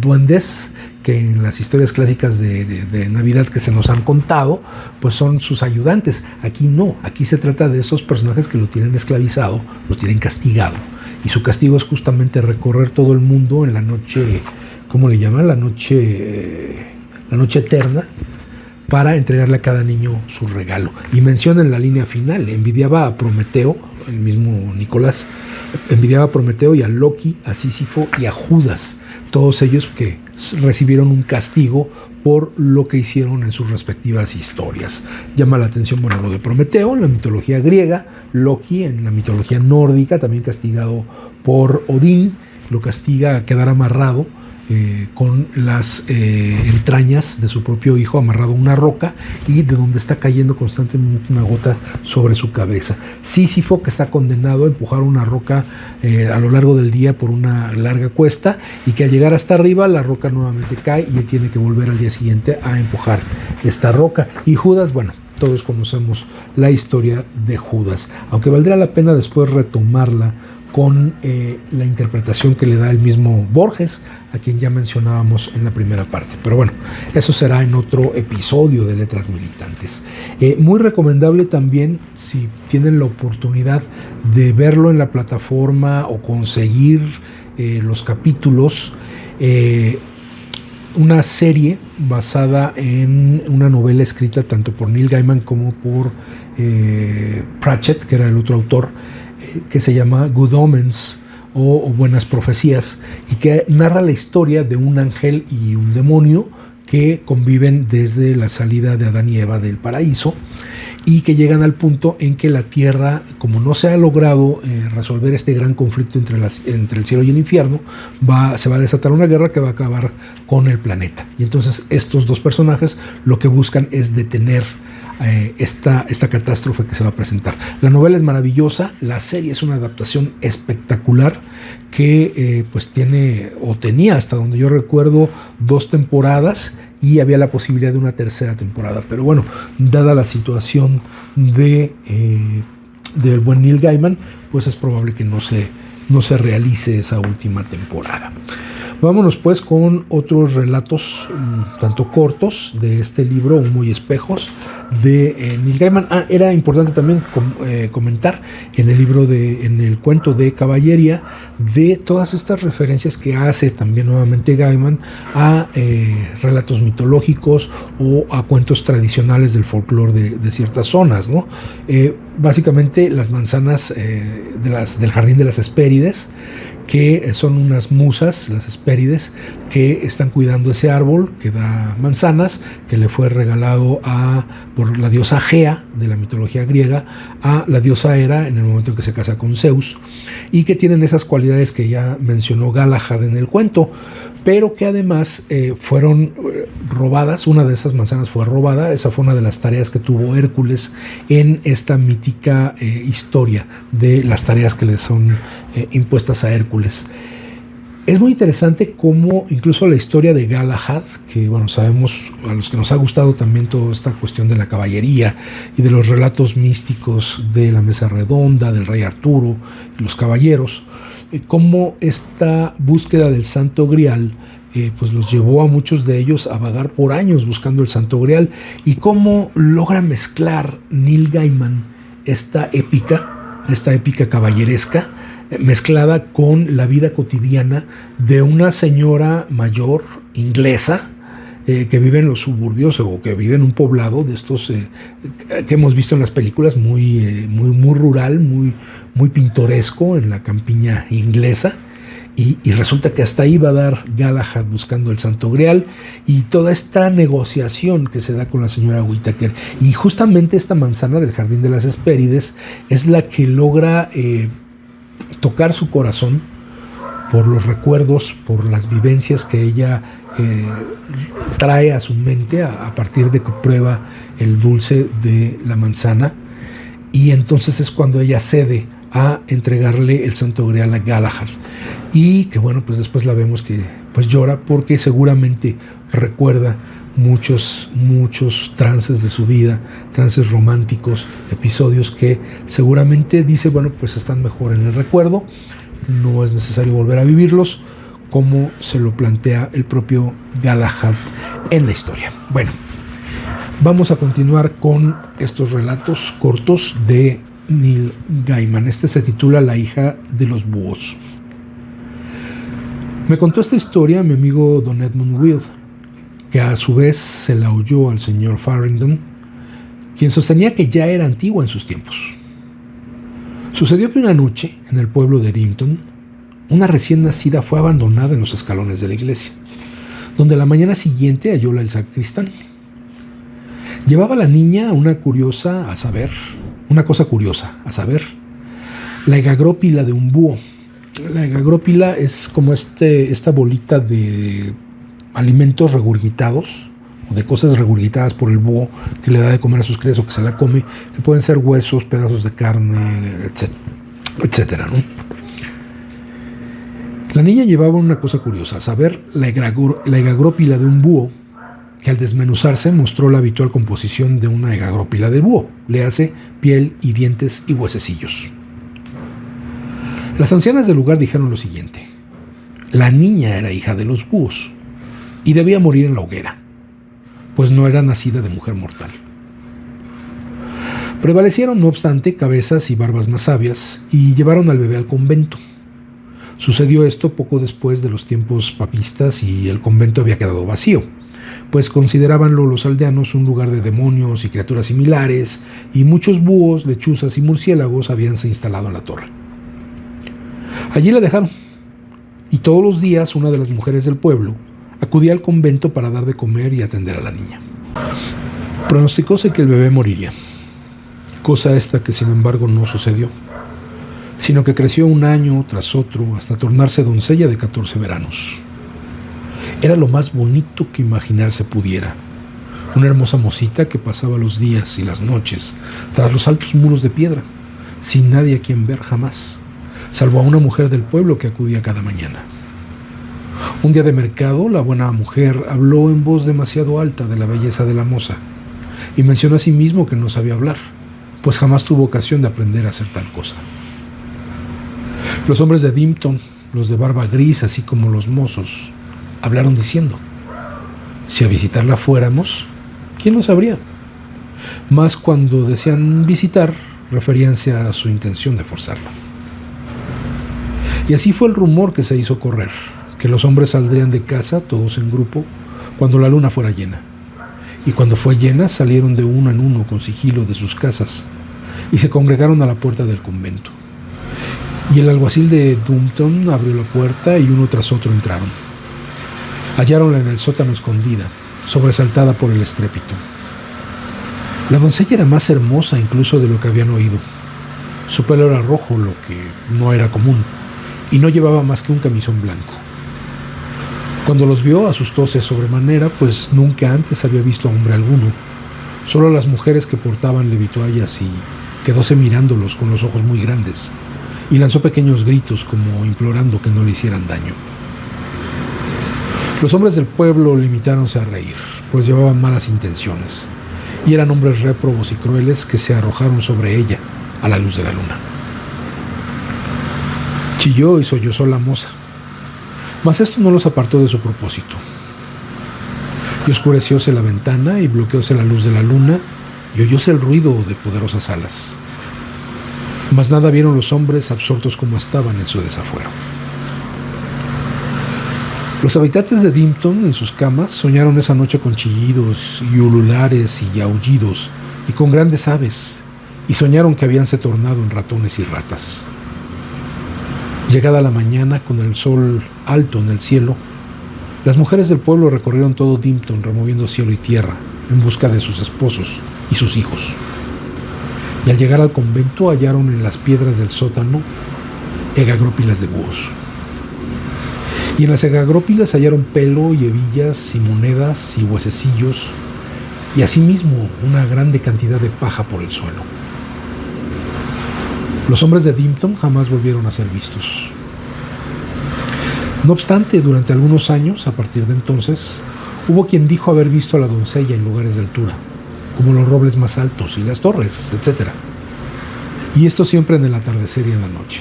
duendes que en las historias clásicas de Navidad que se nos han contado, pues son sus ayudantes. Aquí no, aquí se trata de esos personajes que lo tienen esclavizado, lo tienen castigado, y su castigo es justamente recorrer todo el mundo en la noche, ¿cómo le llaman? La noche eterna, para entregarle a cada niño su regalo. Y menciona en la línea final, envidiaba a Prometeo, el mismo Nicolás, envidiaba a Prometeo y a Loki, a Sísifo y a Judas, todos ellos que recibieron un castigo por lo que hicieron en sus respectivas historias. Llama la atención, lo de Prometeo en la mitología griega, Loki en la mitología nórdica, también castigado por Odín, lo castiga a quedar amarrado con las entrañas de su propio hijo, amarrado a una roca, y de donde está cayendo constantemente una gota sobre su cabeza. Sísifo, que está condenado a empujar una roca a lo largo del día por una larga cuesta, y que al llegar hasta arriba la roca nuevamente cae y él tiene que volver al día siguiente a empujar esta roca. Y Judas, todos conocemos la historia de Judas, aunque valdría la pena después retomarla con la interpretación que le da el mismo Borges, a quien ya mencionábamos en la primera parte. Pero eso será en otro episodio de Letras Militantes. Muy recomendable también, si tienen la oportunidad de verlo en la plataforma o conseguir los capítulos, una serie basada en una novela escrita tanto por Neil Gaiman como por Pratchett, que era el otro autor, que se llama Good Omens o Buenas Profecías, y que narra la historia de un ángel y un demonio que conviven desde la salida de Adán y Eva del paraíso, y que llegan al punto en que la tierra, como no se ha logrado resolver este gran conflicto entre el cielo y el infierno, se va a desatar una guerra que va a acabar con el planeta. Y entonces estos dos personajes lo que buscan es detener esta catástrofe que se va a presentar. La novela es maravillosa, la serie es una adaptación espectacular que tenía, hasta donde yo recuerdo, 2 temporadas, y había la posibilidad de una tercera temporada, pero dada la situación del buen Neil Gaiman, pues es probable que no se realice esa última temporada. Vámonos pues con otros relatos, tanto cortos, de este libro, Humo y Espejos, de Neil Gaiman. Era importante también comentar en el cuento de Caballería, de todas estas referencias que hace también nuevamente Gaiman a relatos mitológicos o a cuentos tradicionales del folclore de ciertas zonas, ¿no? Básicamente las manzanas del jardín de las Hespérides, que son unas musas, las Hespérides, que están cuidando ese árbol que da manzanas, que le fue regalado por la diosa Gea de la mitología griega a la diosa Hera en el momento en que se casa con Zeus, y que tienen esas cualidades que ya mencionó Galahad en el cuento, pero que además fueron robadas. Una de esas manzanas fue robada. Esa fue una de las tareas que tuvo Hércules en esta mítica historia de las tareas que le son impuestas a Hércules. Es muy interesante cómo incluso la historia de Galahad, que bueno, sabemos, a los que nos ha gustado también toda esta cuestión de la caballería y de los relatos místicos de la Mesa Redonda, del Rey Arturo y los caballeros, cómo esta búsqueda del Santo Grial pues los llevó a muchos de ellos a vagar por años buscando el Santo Grial, y cómo logra mezclar Neil Gaiman esta épica caballeresca, mezclada con la vida cotidiana de una señora mayor inglesa que vive en los suburbios o que vive en un poblado de estos que hemos visto en las películas, muy rural, muy pintoresco en la campiña inglesa. Y resulta que hasta ahí va a dar Galahad buscando el Santo Grial, y toda esta negociación que se da con la señora Whittaker. Y justamente esta manzana del jardín de las Hespérides es la que logra tocar su corazón por los recuerdos, por las vivencias que ella trae a su mente a partir de que prueba el dulce de la manzana, y entonces es cuando ella cede a entregarle el Santo Grial a Galahad, y que bueno, pues después la vemos que pues llora porque seguramente recuerda muchos trances de su vida, trances románticos, episodios que seguramente dice, bueno, pues están mejor en el recuerdo, no es necesario volver a vivirlos, como se lo plantea el propio Galahad en la historia. Bueno, vamos a continuar con estos relatos cortos de Neil Gaiman. Este se titula La hija de los búhos. Me contó esta historia mi amigo Don Edmund Will, que a su vez se la oyó al señor Farrington, quien sostenía que ya era antigua en sus tiempos. Sucedió que una noche, en el pueblo de Dimpton, una recién nacida fue abandonada en los escalones de la iglesia, donde la mañana siguiente hallóla el sacristán. Llevaba la niña una cosa curiosa, a saber, la egagrópila de un búho. La egagrópila es como esta bolita de alimentos regurgitados, o de cosas regurgitadas por el búho que le da de comer a sus crías o que se la come, que pueden ser huesos, pedazos de carne, etcétera, ¿no? La niña llevaba una cosa curiosa, a saber, la egagrópila de un búho, que al desmenuzarse mostró la habitual composición de una egagrópila de búho, le hace piel y dientes y huesecillos. Las ancianas del lugar dijeron lo siguiente: la niña era hija de los búhos y debía morir en la hoguera, pues no era nacida de mujer mortal. Prevalecieron, no obstante, cabezas y barbas más sabias y llevaron al bebé al convento. Sucedió esto poco después de los tiempos papistas y el convento había quedado vacío, pues considerabanlo los aldeanos un lugar de demonios y criaturas similares, y muchos búhos, lechuzas y murciélagos habíanse instalado en la torre. Allí la dejaron, y todos los días una de las mujeres del pueblo acudía al convento para dar de comer y atender a la niña. Pronosticóse que el bebé moriría, cosa esta que sin embargo no sucedió, sino que creció un año tras otro hasta tornarse doncella de 14 veranos. Era lo más bonito que imaginarse pudiera, una hermosa mocita que pasaba los días y las noches tras los altos muros de piedra, sin nadie a quien ver jamás, salvo a una mujer del pueblo que acudía cada mañana. Un día de mercado, la buena mujer habló en voz demasiado alta de la belleza de la moza y mencionó a sí mismo que no sabía hablar, pues jamás tuvo ocasión de aprender a hacer tal cosa. Los hombres de Dimpton los de barba gris, así como los mozos, hablaron diciendo: si a visitarla fuéramos, ¿quién lo sabría? Más cuando decían visitar, referíanse a su intención de forzarlo. Y así fue el rumor que se hizo correr, que los hombres saldrían de casa, todos en grupo, cuando la luna fuera llena. Y cuando fue llena, salieron de uno en uno con sigilo de sus casas y se congregaron a la puerta del convento. Y el alguacil de Dumpton abrió la puerta y uno tras otro entraron. Hallaronla en el sótano escondida, sobresaltada por el estrépito. La doncella era más hermosa incluso de lo que habían oído. Su pelo era rojo, lo que no era común, y no llevaba más que un camisón blanco. Cuando los vio, asustóse sobremanera, pues nunca antes había visto a hombre alguno, solo a las mujeres que portaban levitoallas, y quedóse mirándolos con los ojos muy grandes, y lanzó pequeños gritos como implorando que no le hicieran daño. Los hombres del pueblo limitáronse a reír, pues llevaban malas intenciones, y eran hombres réprobos y crueles que se arrojaron sobre ella a la luz de la luna. Chilló y sollozó la moza, mas esto no los apartó de su propósito. Y oscurecióse la ventana y bloqueóse la luz de la luna y oyóse el ruido de poderosas alas. Mas nada vieron los hombres, absortos como estaban en su desafuero. Los habitantes de Dimpton en sus camas soñaron esa noche con chillidos y ululares y aullidos y con grandes aves, y soñaron que habíanse tornado en ratones y ratas. Llegada la mañana, con el sol alto en el cielo, las mujeres del pueblo recorrieron todo Dimpton removiendo cielo y tierra en busca de sus esposos y sus hijos. Y al llegar al convento hallaron en las piedras del sótano egagrópilas de búhos. Y en las egagrópilas hallaron pelo y hebillas y monedas y huesecillos, y asimismo una grande cantidad de paja por el suelo. Los hombres de Dimpton jamás volvieron a ser vistos. No obstante, durante algunos años, a partir de entonces, hubo quien dijo haber visto a la doncella en lugares de altura, como los robles más altos y las torres, etc. Y esto siempre en el atardecer y en la noche.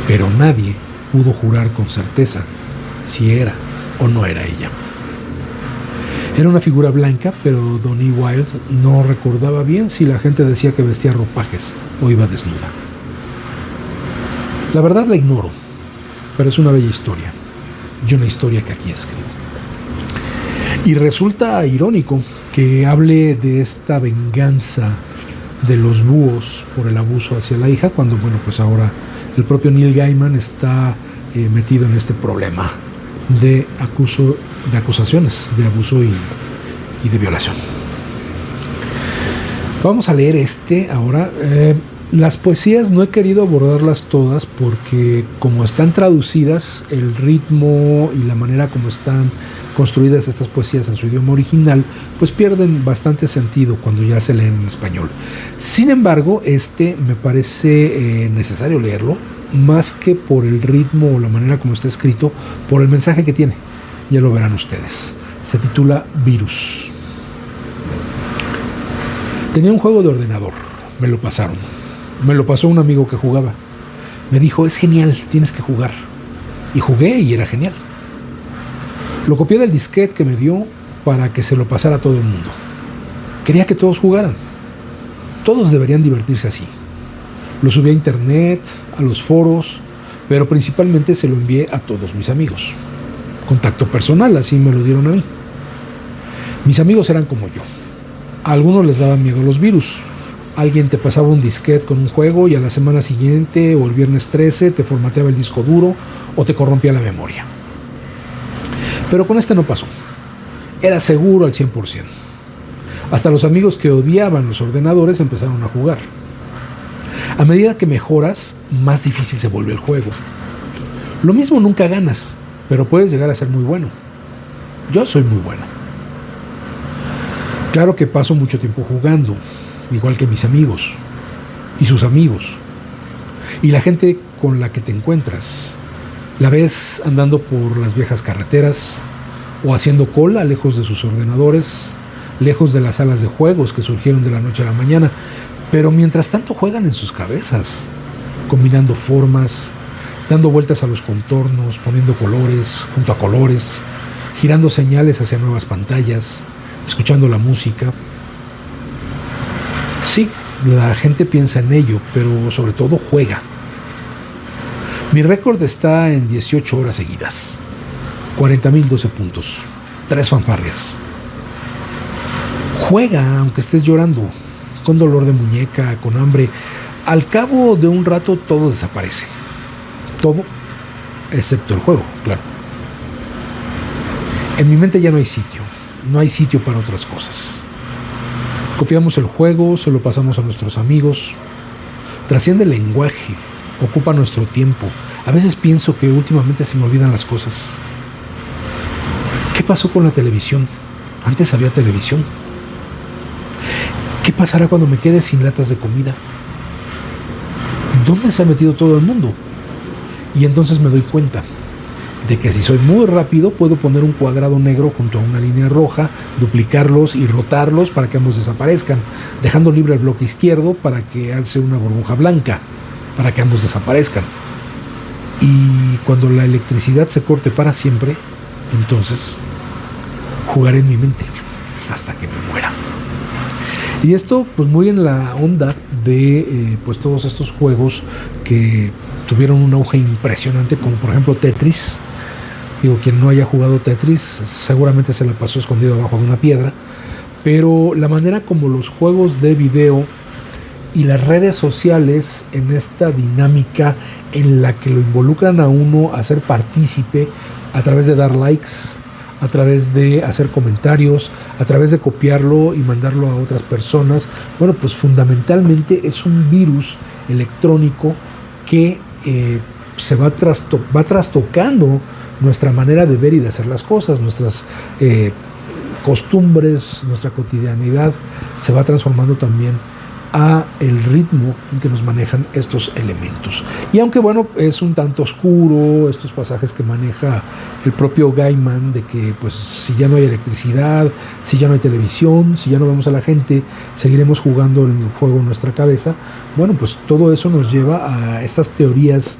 Pero nadie pudo jurar con certeza si era o no era ella. Era una figura blanca, pero Donnie Wilde no recordaba bien si la gente decía que vestía ropajes o iba desnuda. La verdad la ignoro, pero es una bella historia, y una historia que aquí escribo. Y resulta irónico que hable de esta venganza de los búhos por el abuso hacia la hija, cuando, bueno, pues ahora el propio Neil Gaiman está metido en este problema de acusaciones de abuso y de violación. Vamos a leer ahora. Las poesías no he querido abordarlas todas porque como están traducidas, el ritmo y la manera como están construidas estas poesías en su idioma original, pues pierden bastante sentido cuando ya se leen en español. Sin embargo, me parece necesario leerlo, más que por el ritmo o la manera como está escrito, por el mensaje que tiene. Ya lo verán ustedes. Se titula Virus. Tenía un juego de ordenador, me lo pasaron. Me lo pasó un amigo que jugaba. Me dijo, es genial, tienes que jugar. Y jugué y era genial. Lo copié del disquete que me dio para que se lo pasara a todo el mundo. Quería que todos jugaran. Todos deberían divertirse así. Lo subí a internet, a los foros, pero principalmente se lo envié a todos mis amigos. Contacto personal, así me lo dieron a mí. Mis amigos eran como yo. A algunos les daban miedo los virus. Alguien te pasaba un disquete con un juego y a la semana siguiente o el viernes 13 te formateaba el disco duro o te corrompía la memoria. Pero con no pasó. Era seguro al 100%. Hasta los amigos que odiaban los ordenadores empezaron a jugar. A medida que mejoras, más difícil se vuelve el juego. Lo mismo nunca ganas, pero puedes llegar a ser muy bueno. Yo soy muy bueno. Claro que paso mucho tiempo jugando, igual que mis amigos y sus amigos. Y la gente con la que te encuentras. La ves andando por las viejas carreteras o haciendo cola lejos de sus ordenadores, lejos de las salas de juegos que surgieron de la noche a la mañana, pero mientras tanto juegan en sus cabezas, combinando formas, dando vueltas a los contornos, poniendo colores junto a colores, girando señales hacia nuevas pantallas, escuchando la música. Sí, la gente piensa en ello, pero sobre todo juega. Mi récord está en 18 horas seguidas, 40.012 puntos, 3 fanfarrias. Juega aunque estés llorando, con dolor de muñeca, con hambre. Al cabo de un rato todo desaparece. Todo, excepto el juego, claro. En mi mente ya no hay sitio para otras cosas. Copiamos el juego, se lo pasamos a nuestros amigos. Trasciende el lenguaje, ocupa nuestro tiempo. A veces pienso que últimamente se me olvidan las cosas. ¿Qué pasó con la televisión? Antes había televisión. ¿Qué pasará cuando me quede sin latas de comida? ¿Dónde se ha metido todo el mundo? Y entonces me doy cuenta de que si soy muy rápido puedo poner un cuadrado negro junto a una línea roja, duplicarlos y rotarlos para que ambos desaparezcan, dejando libre el bloque izquierdo para que alce una burbuja blanca, para que ambos desaparezcan. Y cuando la electricidad se corte para siempre, entonces jugaré en mi mente hasta que me muera. Y esto pues muy en la onda de pues todos estos juegos que tuvieron un auge impresionante, como por ejemplo Tetris. Digo, quien no haya jugado Tetris seguramente se la pasó escondido abajo de una piedra, pero la manera como los juegos de video y las redes sociales en esta dinámica en la que lo involucran a uno a ser partícipe a través de dar likes, a través de hacer comentarios, a través de copiarlo y mandarlo a otras personas, bueno, pues fundamentalmente es un virus electrónico que se va trastocando nuestra manera de ver y de hacer las cosas, nuestras costumbres, nuestra cotidianidad se va transformando también a el ritmo en que nos manejan estos elementos. Y aunque bueno, es un tanto oscuro estos pasajes que maneja el propio Gaiman, de que pues si ya no hay electricidad, si ya no hay televisión, si ya no vemos a la gente, seguiremos jugando el juego en nuestra cabeza. Bueno, pues todo eso nos lleva a estas teorías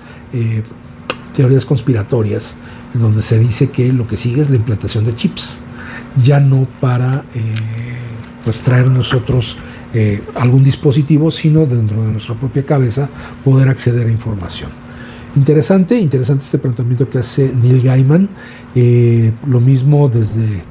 conspiratorias, en donde se dice que lo que sigue es la implantación de chips, ya no para pues traer nosotros algún dispositivo, sino dentro de nuestra propia cabeza poder acceder a información. Interesante este planteamiento que hace Neil Gaiman, lo mismo desde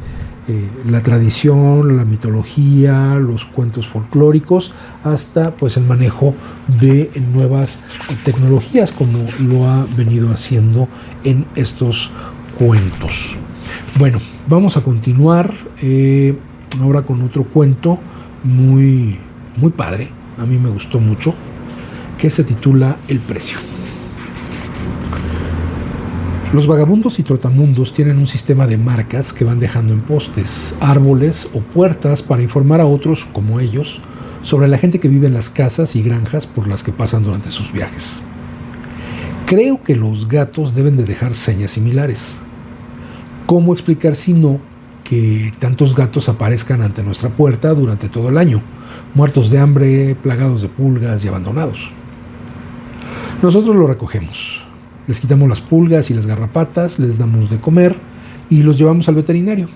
la tradición, la mitología, los cuentos folclóricos, hasta pues el manejo de nuevas tecnologías, como lo ha venido haciendo en estos cuentos. Bueno, vamos a continuar ahora con otro cuento muy padre, a mí me gustó mucho, que se titula El precio. Los vagabundos y trotamundos tienen un sistema de marcas que van dejando en postes, árboles o puertas para informar a otros, como ellos, sobre la gente que vive en las casas y granjas por las que pasan durante sus viajes. Creo que los gatos deben de dejar señas similares. ¿Cómo explicar si no que tantos gatos aparezcan ante nuestra puerta durante todo el año, muertos de hambre, plagados de pulgas y abandonados? Nosotros los recogemos, les quitamos las pulgas y las garrapatas, les damos de comer y los llevamos al veterinario.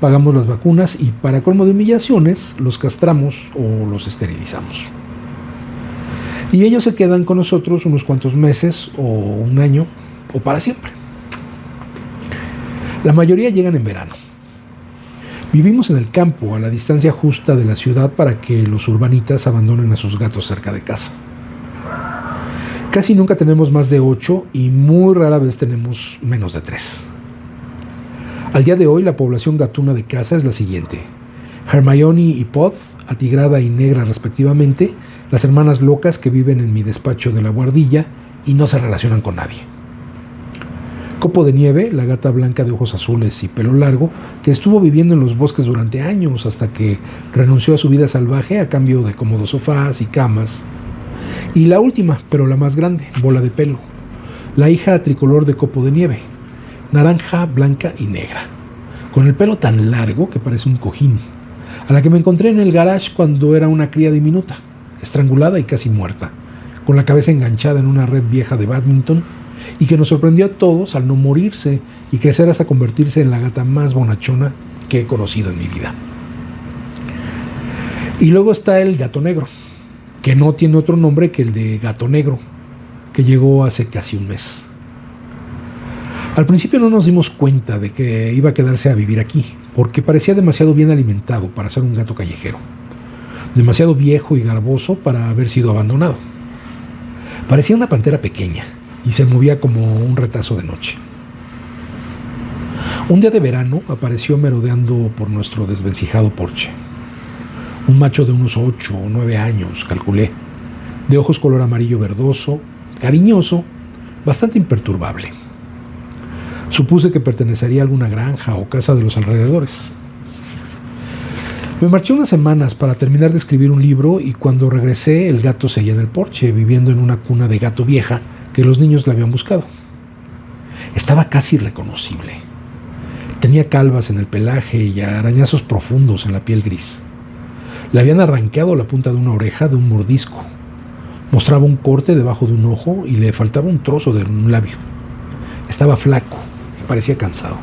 Pagamos las vacunas y, para colmo de humillaciones, los castramos o los esterilizamos. Y ellos se quedan con nosotros unos cuantos meses o un año o para siempre. La mayoría llegan en verano. Vivimos en el campo, a la distancia justa de la ciudad para que los urbanitas abandonen a sus gatos cerca de casa. Casi nunca tenemos más de 8 y muy rara vez tenemos menos de 3. Al día de hoy, la población gatuna de casa es la siguiente: Hermione y Pod, atigrada y negra respectivamente, las hermanas locas que viven en mi despacho de la guardilla y no se relacionan con nadie. Copo de Nieve, la gata blanca de ojos azules y pelo largo, que estuvo viviendo en los bosques durante años hasta que renunció a su vida salvaje a cambio de cómodos sofás y camas. Y la última, pero la más grande, Bola de Pelo, la hija tricolor de Copo de Nieve, naranja, blanca y negra, con el pelo tan largo que parece un cojín, a la que me encontré en el garage cuando era una cría diminuta, estrangulada y casi muerta, con la cabeza enganchada en una red vieja de bádminton, y que nos sorprendió a todos al no morirse y crecer hasta convertirse en la gata más bonachona que he conocido en mi vida. Y luego está el gato negro, que no tiene otro nombre que el de gato negro, que llegó hace casi un mes. Al principio no nos dimos cuenta de que iba a quedarse a vivir aquí, porque parecía demasiado bien alimentado para ser un gato callejero, demasiado viejo y garboso para haber sido abandonado. Parecía una pantera pequeña y se movía como un retazo de noche. Un día de verano apareció merodeando por nuestro desvencijado porche. Un macho de unos 8 o 9 años, calculé, de ojos color amarillo verdoso, cariñoso, bastante imperturbable. Supuse que pertenecería a alguna granja o casa de los alrededores. Me marché unas semanas para terminar de escribir un libro y cuando regresé el gato seguía en el porche, viviendo en una cuna de gato vieja que los niños le habían buscado. Estaba casi irreconocible. Tenía calvas en el pelaje y arañazos profundos en la piel gris. Le habían arrancado la punta de una oreja de un mordisco. Mostraba un corte debajo de un ojo y le faltaba un trozo de un labio. Estaba flaco y parecía cansado.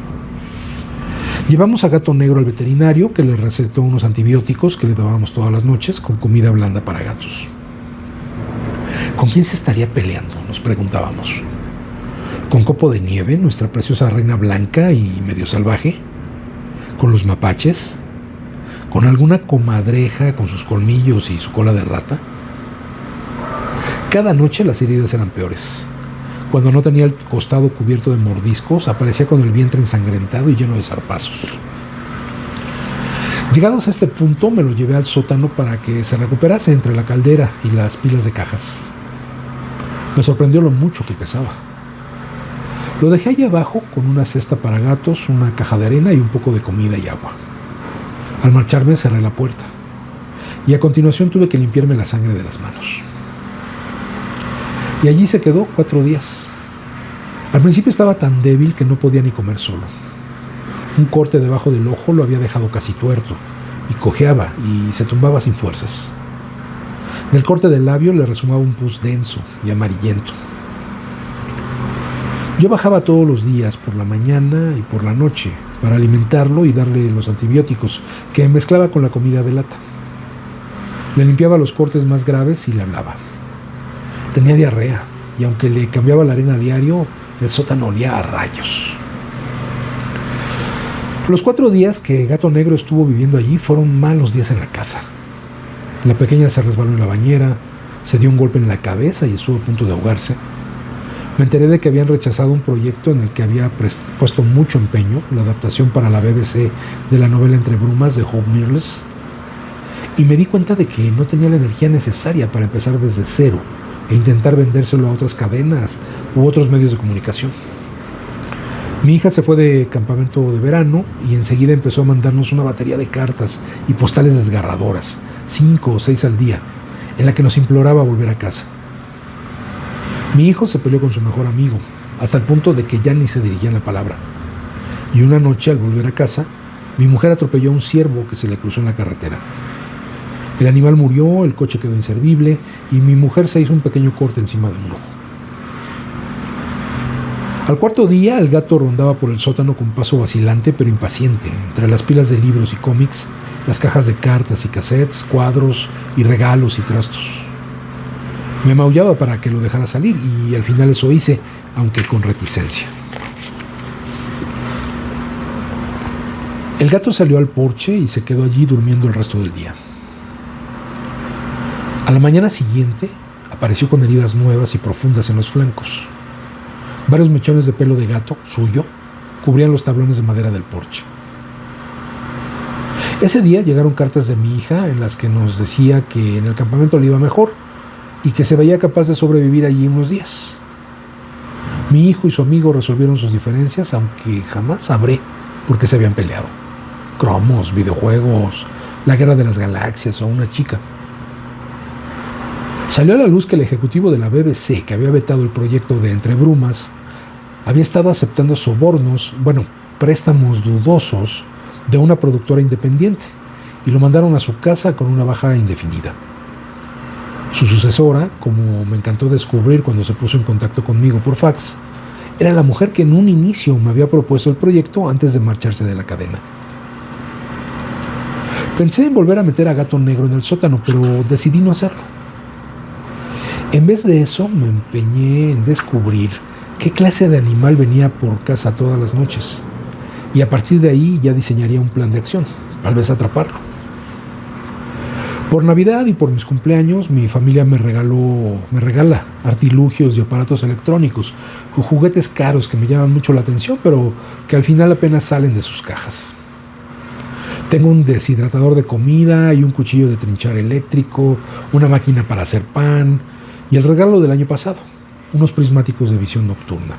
Llevamos a Gato Negro al veterinario, que le recetó unos antibióticos que le dábamos todas las noches con comida blanda para gatos. ¿Con quién se estaría peleando?, nos preguntábamos. ¿Con Copo de Nieve, nuestra preciosa reina blanca y medio salvaje? ¿Con los mapaches? ¿Con alguna comadreja con sus colmillos y su cola de rata? Cada noche las heridas eran peores. Cuando no tenía el costado cubierto de mordiscos, aparecía con el vientre ensangrentado y lleno de zarpazos. Llegados a este punto, me lo llevé al sótano para que se recuperase entre la caldera y las pilas de cajas. Me sorprendió lo mucho que pesaba. Lo dejé allí abajo con una cesta para gatos, una caja de arena y un poco de comida y agua. Al marcharme cerré la puerta y a continuación tuve que limpiarme la sangre de las manos. Y allí se quedó 4 días. Al principio estaba tan débil que no podía ni comer solo. Un corte debajo del ojo lo había dejado casi tuerto y cojeaba y se tumbaba sin fuerzas. Del corte del labio le resumaba un pus denso y amarillento. Yo bajaba todos los días por la mañana y por la noche para alimentarlo y darle los antibióticos que mezclaba con la comida de lata. Le limpiaba los cortes más graves y le hablaba. Tenía diarrea y aunque le cambiaba la arena a diario, el sótano olía a rayos. Los 4 días que Gato Negro estuvo viviendo allí fueron malos días en la casa. La pequeña se resbaló en la bañera, se dio un golpe en la cabeza y estuvo a punto de ahogarse. Me enteré de que habían rechazado un proyecto en el que había puesto mucho empeño, la adaptación para la BBC de la novela Entre Brumas de Hope Mirrlees, y me di cuenta de que no tenía la energía necesaria para empezar desde cero e intentar vendérselo a otras cadenas u otros medios de comunicación. Mi hija se fue de campamento de verano y enseguida empezó a mandarnos una batería de cartas y postales desgarradoras, 5 o 6 al día, en la que nos imploraba volver a casa. Mi hijo se peleó con su mejor amigo, hasta el punto de que ya ni se dirigían la palabra. Y una noche, al volver a casa, mi mujer atropelló a un ciervo que se le cruzó en la carretera. El animal murió, el coche quedó inservible y mi mujer se hizo un pequeño corte encima de un ojo. Al 4.º día, el gato rondaba por el sótano con paso vacilante pero impaciente, entre las pilas de libros y cómics, las cajas de cartas y cassettes, cuadros y regalos y trastos. Me maullaba para que lo dejara salir y al final eso hice, aunque con reticencia. El gato salió al porche y se quedó allí durmiendo el resto del día. A la mañana siguiente apareció con heridas nuevas y profundas en los flancos. Varios mechones de pelo de gato, suyo, cubrían los tablones de madera del porche. Ese día llegaron cartas de mi hija en las que nos decía que en el campamento le iba mejor y que se veía capaz de sobrevivir allí unos días. Mi hijo y su amigo resolvieron sus diferencias, aunque jamás sabré por qué se habían peleado. Cromos, videojuegos, la guerra de las galaxias o una chica. Salió a la luz que el ejecutivo de la BBC, que había vetado el proyecto de Entre Brumas, había estado aceptando sobornos, préstamos dudosos de una productora independiente y lo mandaron a su casa con una baja indefinida. Su sucesora, como me encantó descubrir cuando se puso en contacto conmigo por fax, era la mujer que en un inicio me había propuesto el proyecto antes de marcharse de la cadena. Pensé en volver a meter a Gato Negro en el sótano, pero decidí no hacerlo. En vez de eso, me empeñé en descubrir qué clase de animal venía por casa todas las noches. Y a partir de ahí ya diseñaría un plan de acción, tal vez atraparlo. Por Navidad y por mis cumpleaños, mi familia me regala artilugios y aparatos electrónicos o juguetes caros que me llaman mucho la atención, pero que al final apenas salen de sus cajas. Tengo un deshidratador de comida y un cuchillo de trinchar eléctrico, una máquina para hacer pan y el regalo del año pasado, unos prismáticos de visión nocturna.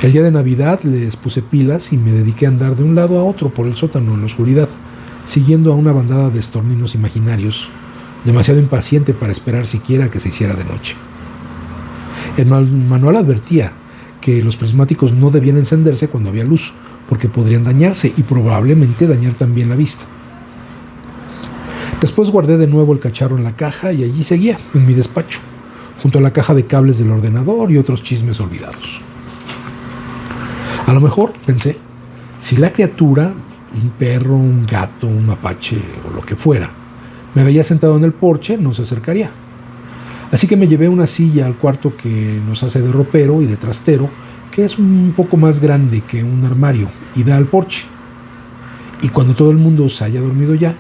El día de Navidad les puse pilas y me dediqué a andar de un lado a otro por el sótano en la oscuridad, siguiendo a una bandada de estorninos imaginarios, demasiado impaciente para esperar siquiera que se hiciera de noche. El manual advertía que los prismáticos no debían encenderse cuando había luz, porque podrían dañarse y probablemente dañar también la vista. Después guardé de nuevo el cacharro en la caja y allí seguía, en mi despacho, junto a la caja de cables del ordenador y otros chismes olvidados. A lo mejor, pensé, si la criatura, un perro, un gato, un mapache o lo que fuera, me veía sentado en el porche, no se acercaría. Así que me llevé una silla al cuarto que nos hace de ropero y de trastero, que es un poco más grande que un armario y da al porche. Y cuando todo el mundo se había dormido ya,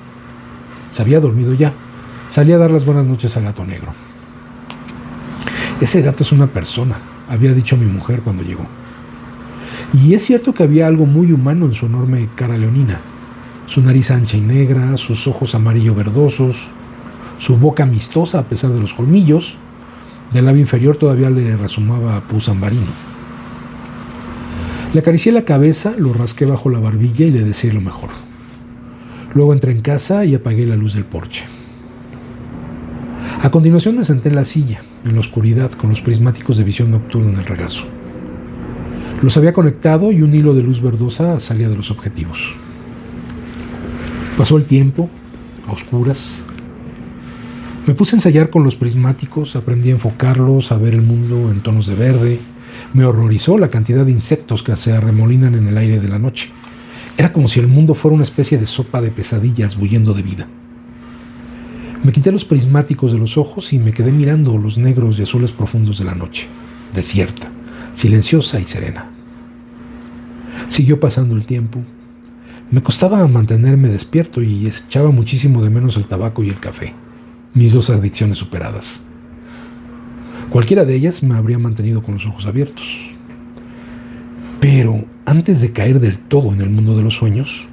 salí a dar las buenas noches al Gato Negro. Ese gato es una persona, había dicho mi mujer cuando llegó. Y es cierto que había algo muy humano en su enorme cara leonina. Su nariz ancha y negra, sus ojos amarillo verdosos, su boca amistosa a pesar de los colmillos. Del labio inferior todavía le resumaba pus ambarino. Le acaricié la cabeza, lo rasqué bajo la barbilla y le deseé lo mejor. Luego entré en casa y apagué la luz del porche. A continuación me senté en la silla, en la oscuridad, con los prismáticos de visión nocturna en el regazo. Los había conectado y un hilo de luz verdosa salía de los objetivos. Pasó el tiempo, a oscuras. Me puse a ensayar con los prismáticos, aprendí a enfocarlos, a ver el mundo en tonos de verde. Me horrorizó la cantidad de insectos que se arremolinan en el aire de la noche. Era como si el mundo fuera una especie de sopa de pesadillas bulliendo de vida. Me quité los prismáticos de los ojos y me quedé mirando los negros y azules profundos de la noche, desierta, silenciosa y serena. Siguió pasando el tiempo. Me costaba mantenerme despierto y echaba muchísimo de menos el tabaco y el café, mis dos adicciones superadas. Cualquiera de ellas me habría mantenido con los ojos abiertos. Pero antes de caer del todo en el mundo de los sueños,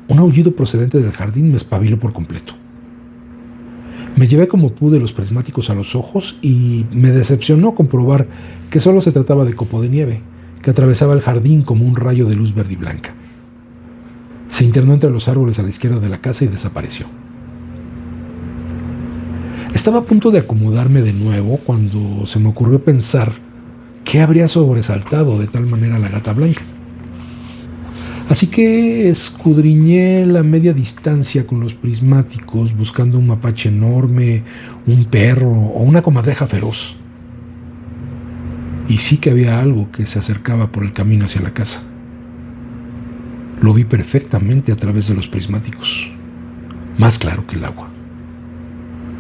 un aullido procedente del jardín me espabiló por completo. Me llevé como pude los prismáticos a los ojos y me decepcionó comprobar que solo se trataba de copo de nieve, que atravesaba el jardín como un rayo de luz verde y blanca. Se internó entre los árboles a la izquierda de la casa y desapareció. Estaba a punto de acomodarme de nuevo cuando se me ocurrió pensar qué habría sobresaltado de tal manera a la gata blanca. Así que escudriñé la media distancia con los prismáticos buscando un mapache enorme, un perro o una comadreja feroz. Y sí que había algo que se acercaba por el camino hacia la casa. Lo vi perfectamente a través de los prismáticos, más claro que el agua.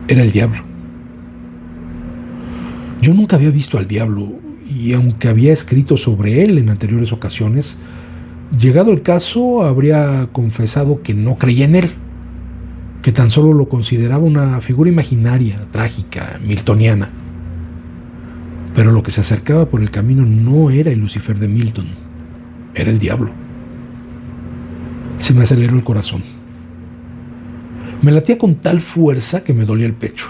Era el diablo. Yo nunca había visto al diablo y aunque había escrito sobre él en anteriores ocasiones, llegado el caso habría confesado que no creía en él, que tan solo lo consideraba una figura imaginaria, trágica, miltoniana. Pero lo que se acercaba por el camino no era el Lucifer de Milton, era el diablo. Se me aceleró el corazón. Me latía con tal fuerza que me dolía el pecho.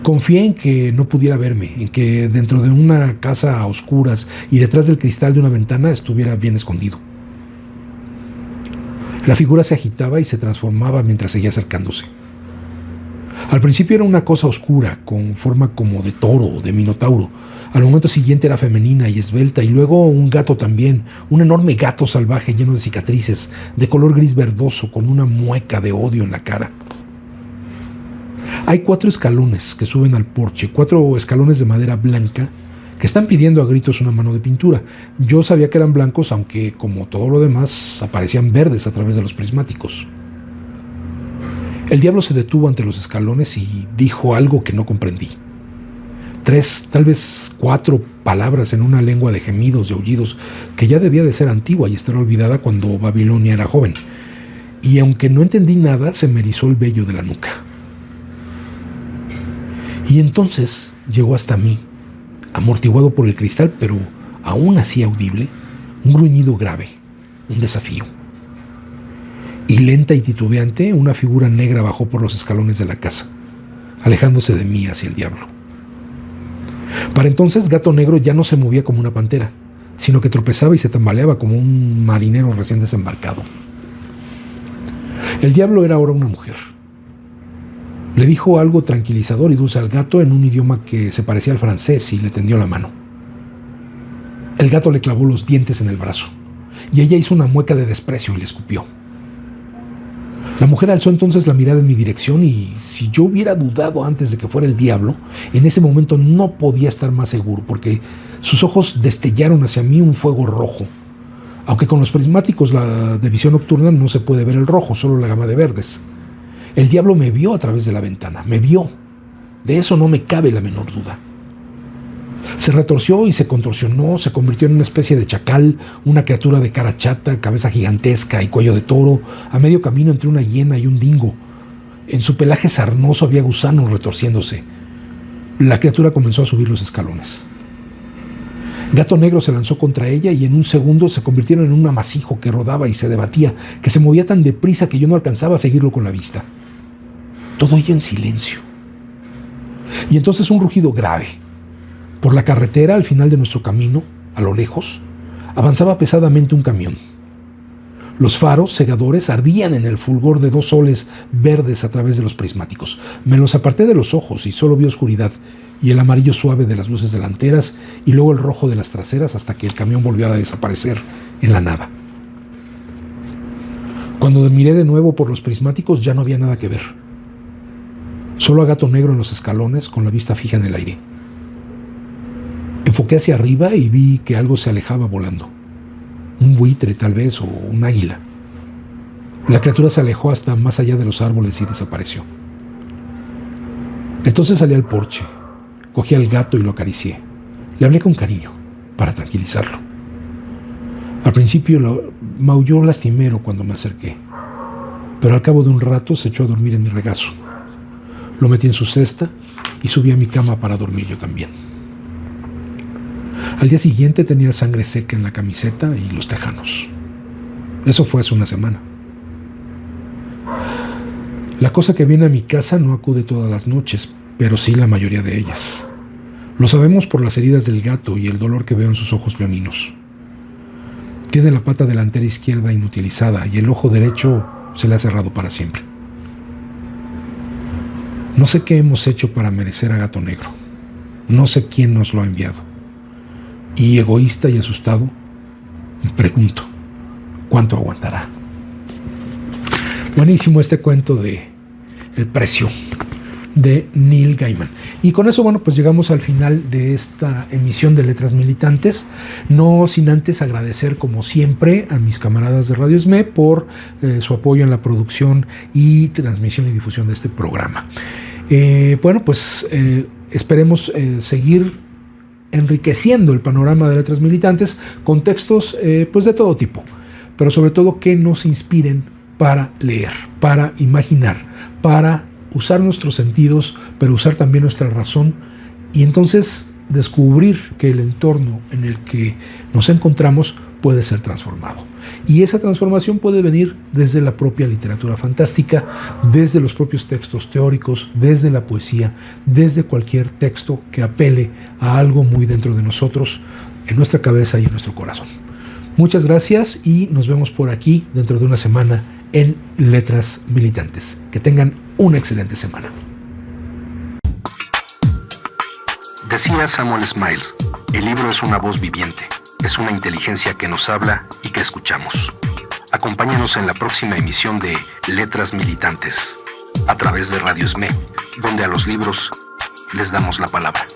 Confié en que no pudiera verme, en que dentro de una casa a oscuras y detrás del cristal de una ventana estuviera bien escondido. La figura se agitaba y se transformaba mientras seguía acercándose. Al principio era una cosa oscura, con forma como de toro o de minotauro. Al momento siguiente era femenina y esbelta, y luego un gato también, un enorme gato salvaje lleno de cicatrices, de color gris verdoso, con una mueca de odio en la cara. Hay 4 escalones que suben al porche, 4 escalones de madera blanca que están pidiendo a gritos una mano de pintura. Yo sabía que eran blancos, aunque como todo lo demás aparecían verdes a través de los prismáticos. El diablo se detuvo ante los escalones y dijo algo que no comprendí. 3, tal vez 4 palabras en una lengua de gemidos y aullidos que ya debía de ser antigua y estar olvidada cuando Babilonia era joven. Y aunque no entendí nada, se me erizó el vello de la nuca. Y entonces llegó hasta mí, amortiguado por el cristal, pero aún así audible, un gruñido grave, un desafío. Y lenta y titubeante, una figura negra bajó por los escalones de la casa, alejándose de mí hacia el diablo. Para entonces, Gato Negro ya no se movía como una pantera, sino que tropezaba y se tambaleaba como un marinero recién desembarcado. El diablo era ahora una mujer. Le dijo algo tranquilizador y dulce al gato en un idioma que se parecía al francés y le tendió la mano. El gato le clavó los dientes en el brazo y ella hizo una mueca de desprecio y le escupió. La mujer alzó entonces la mirada en mi dirección y si yo hubiera dudado antes de que fuera el diablo, en ese momento no podía estar más seguro porque sus ojos destellaron hacia mí un fuego rojo. Aunque con los prismáticos de visión nocturna no se puede ver el rojo, solo la gama de verdes. El diablo me vio a través de la ventana, me vio. De eso no me cabe la menor duda. Se retorció y se contorsionó, se convirtió en una especie de chacal, una criatura de cara chata, cabeza gigantesca y cuello de toro, a medio camino entre una hiena y un dingo. En su pelaje sarnoso había gusanos retorciéndose. La criatura comenzó a subir los escalones. Gato Negro se lanzó contra ella y en un segundo se convirtieron en un amasijo que rodaba y se debatía, que se movía tan deprisa que yo no alcanzaba a seguirlo con la vista. Todo ello en silencio. Y entonces un rugido grave. Por la carretera, al final de nuestro camino, a lo lejos, avanzaba pesadamente un camión. Los faros cegadores ardían en el fulgor de 2 soles verdes a través de los prismáticos. Me los aparté de los ojos y solo vi oscuridad y el amarillo suave de las luces delanteras y luego el rojo de las traseras hasta que el camión volvió a desaparecer en la nada. Cuando miré de nuevo por los prismáticos ya no había nada que ver. Solo a Gato Negro en los escalones con la vista fija en el aire. Enfoqué hacia arriba y vi que algo se alejaba volando. Un buitre tal vez o un águila. La criatura se alejó hasta más allá de los árboles y desapareció. Entonces salí al porche, cogí al gato y lo acaricié. Le hablé con cariño para tranquilizarlo. Al principio maulló lastimero cuando me acerqué, pero al cabo de un rato se echó a dormir en mi regazo. Lo metí en su cesta y subí a mi cama para dormir yo también. Al día siguiente tenía sangre seca en la camiseta y los tejanos. Eso fue hace una semana. La cosa que viene a mi casa no acude todas las noches, pero sí la mayoría de ellas. Lo sabemos por las heridas del gato y el dolor que veo en sus ojos leoninos. Tiene la pata delantera izquierda inutilizada y el ojo derecho se le ha cerrado para siempre. No sé qué hemos hecho para merecer a Gato Negro. No sé quién nos lo ha enviado. Y egoísta y asustado, me pregunto, ¿cuánto aguantará? Buenísimo este cuento de El precio, de Neil Gaiman. Y con eso, bueno, pues llegamos al final de esta emisión de Letras Militantes, no sin antes agradecer, como siempre, a mis camaradas de Radio SME por su apoyo en la producción y transmisión y difusión de este programa. Bueno, pues esperemos seguir enriqueciendo el panorama de Letras Militantes con textos pues de todo tipo, pero sobre todo que nos inspiren para leer, para imaginar, para usar nuestros sentidos, pero usar también nuestra razón y entonces descubrir que el entorno en el que nos encontramos puede ser transformado. Y esa transformación puede venir desde la propia literatura fantástica, desde los propios textos teóricos, desde la poesía, desde cualquier texto que apele a algo muy dentro de nosotros, en nuestra cabeza y en nuestro corazón. Muchas gracias y nos vemos por aquí dentro de una semana en Letras Militantes. Que tengan una excelente semana. Decía Samuel Smiles, el libro es una voz viviente, es una inteligencia que nos habla y que escuchamos. Acompáñanos en la próxima emisión de Letras Militantes, a través de Radio SME, donde a los libros les damos la palabra.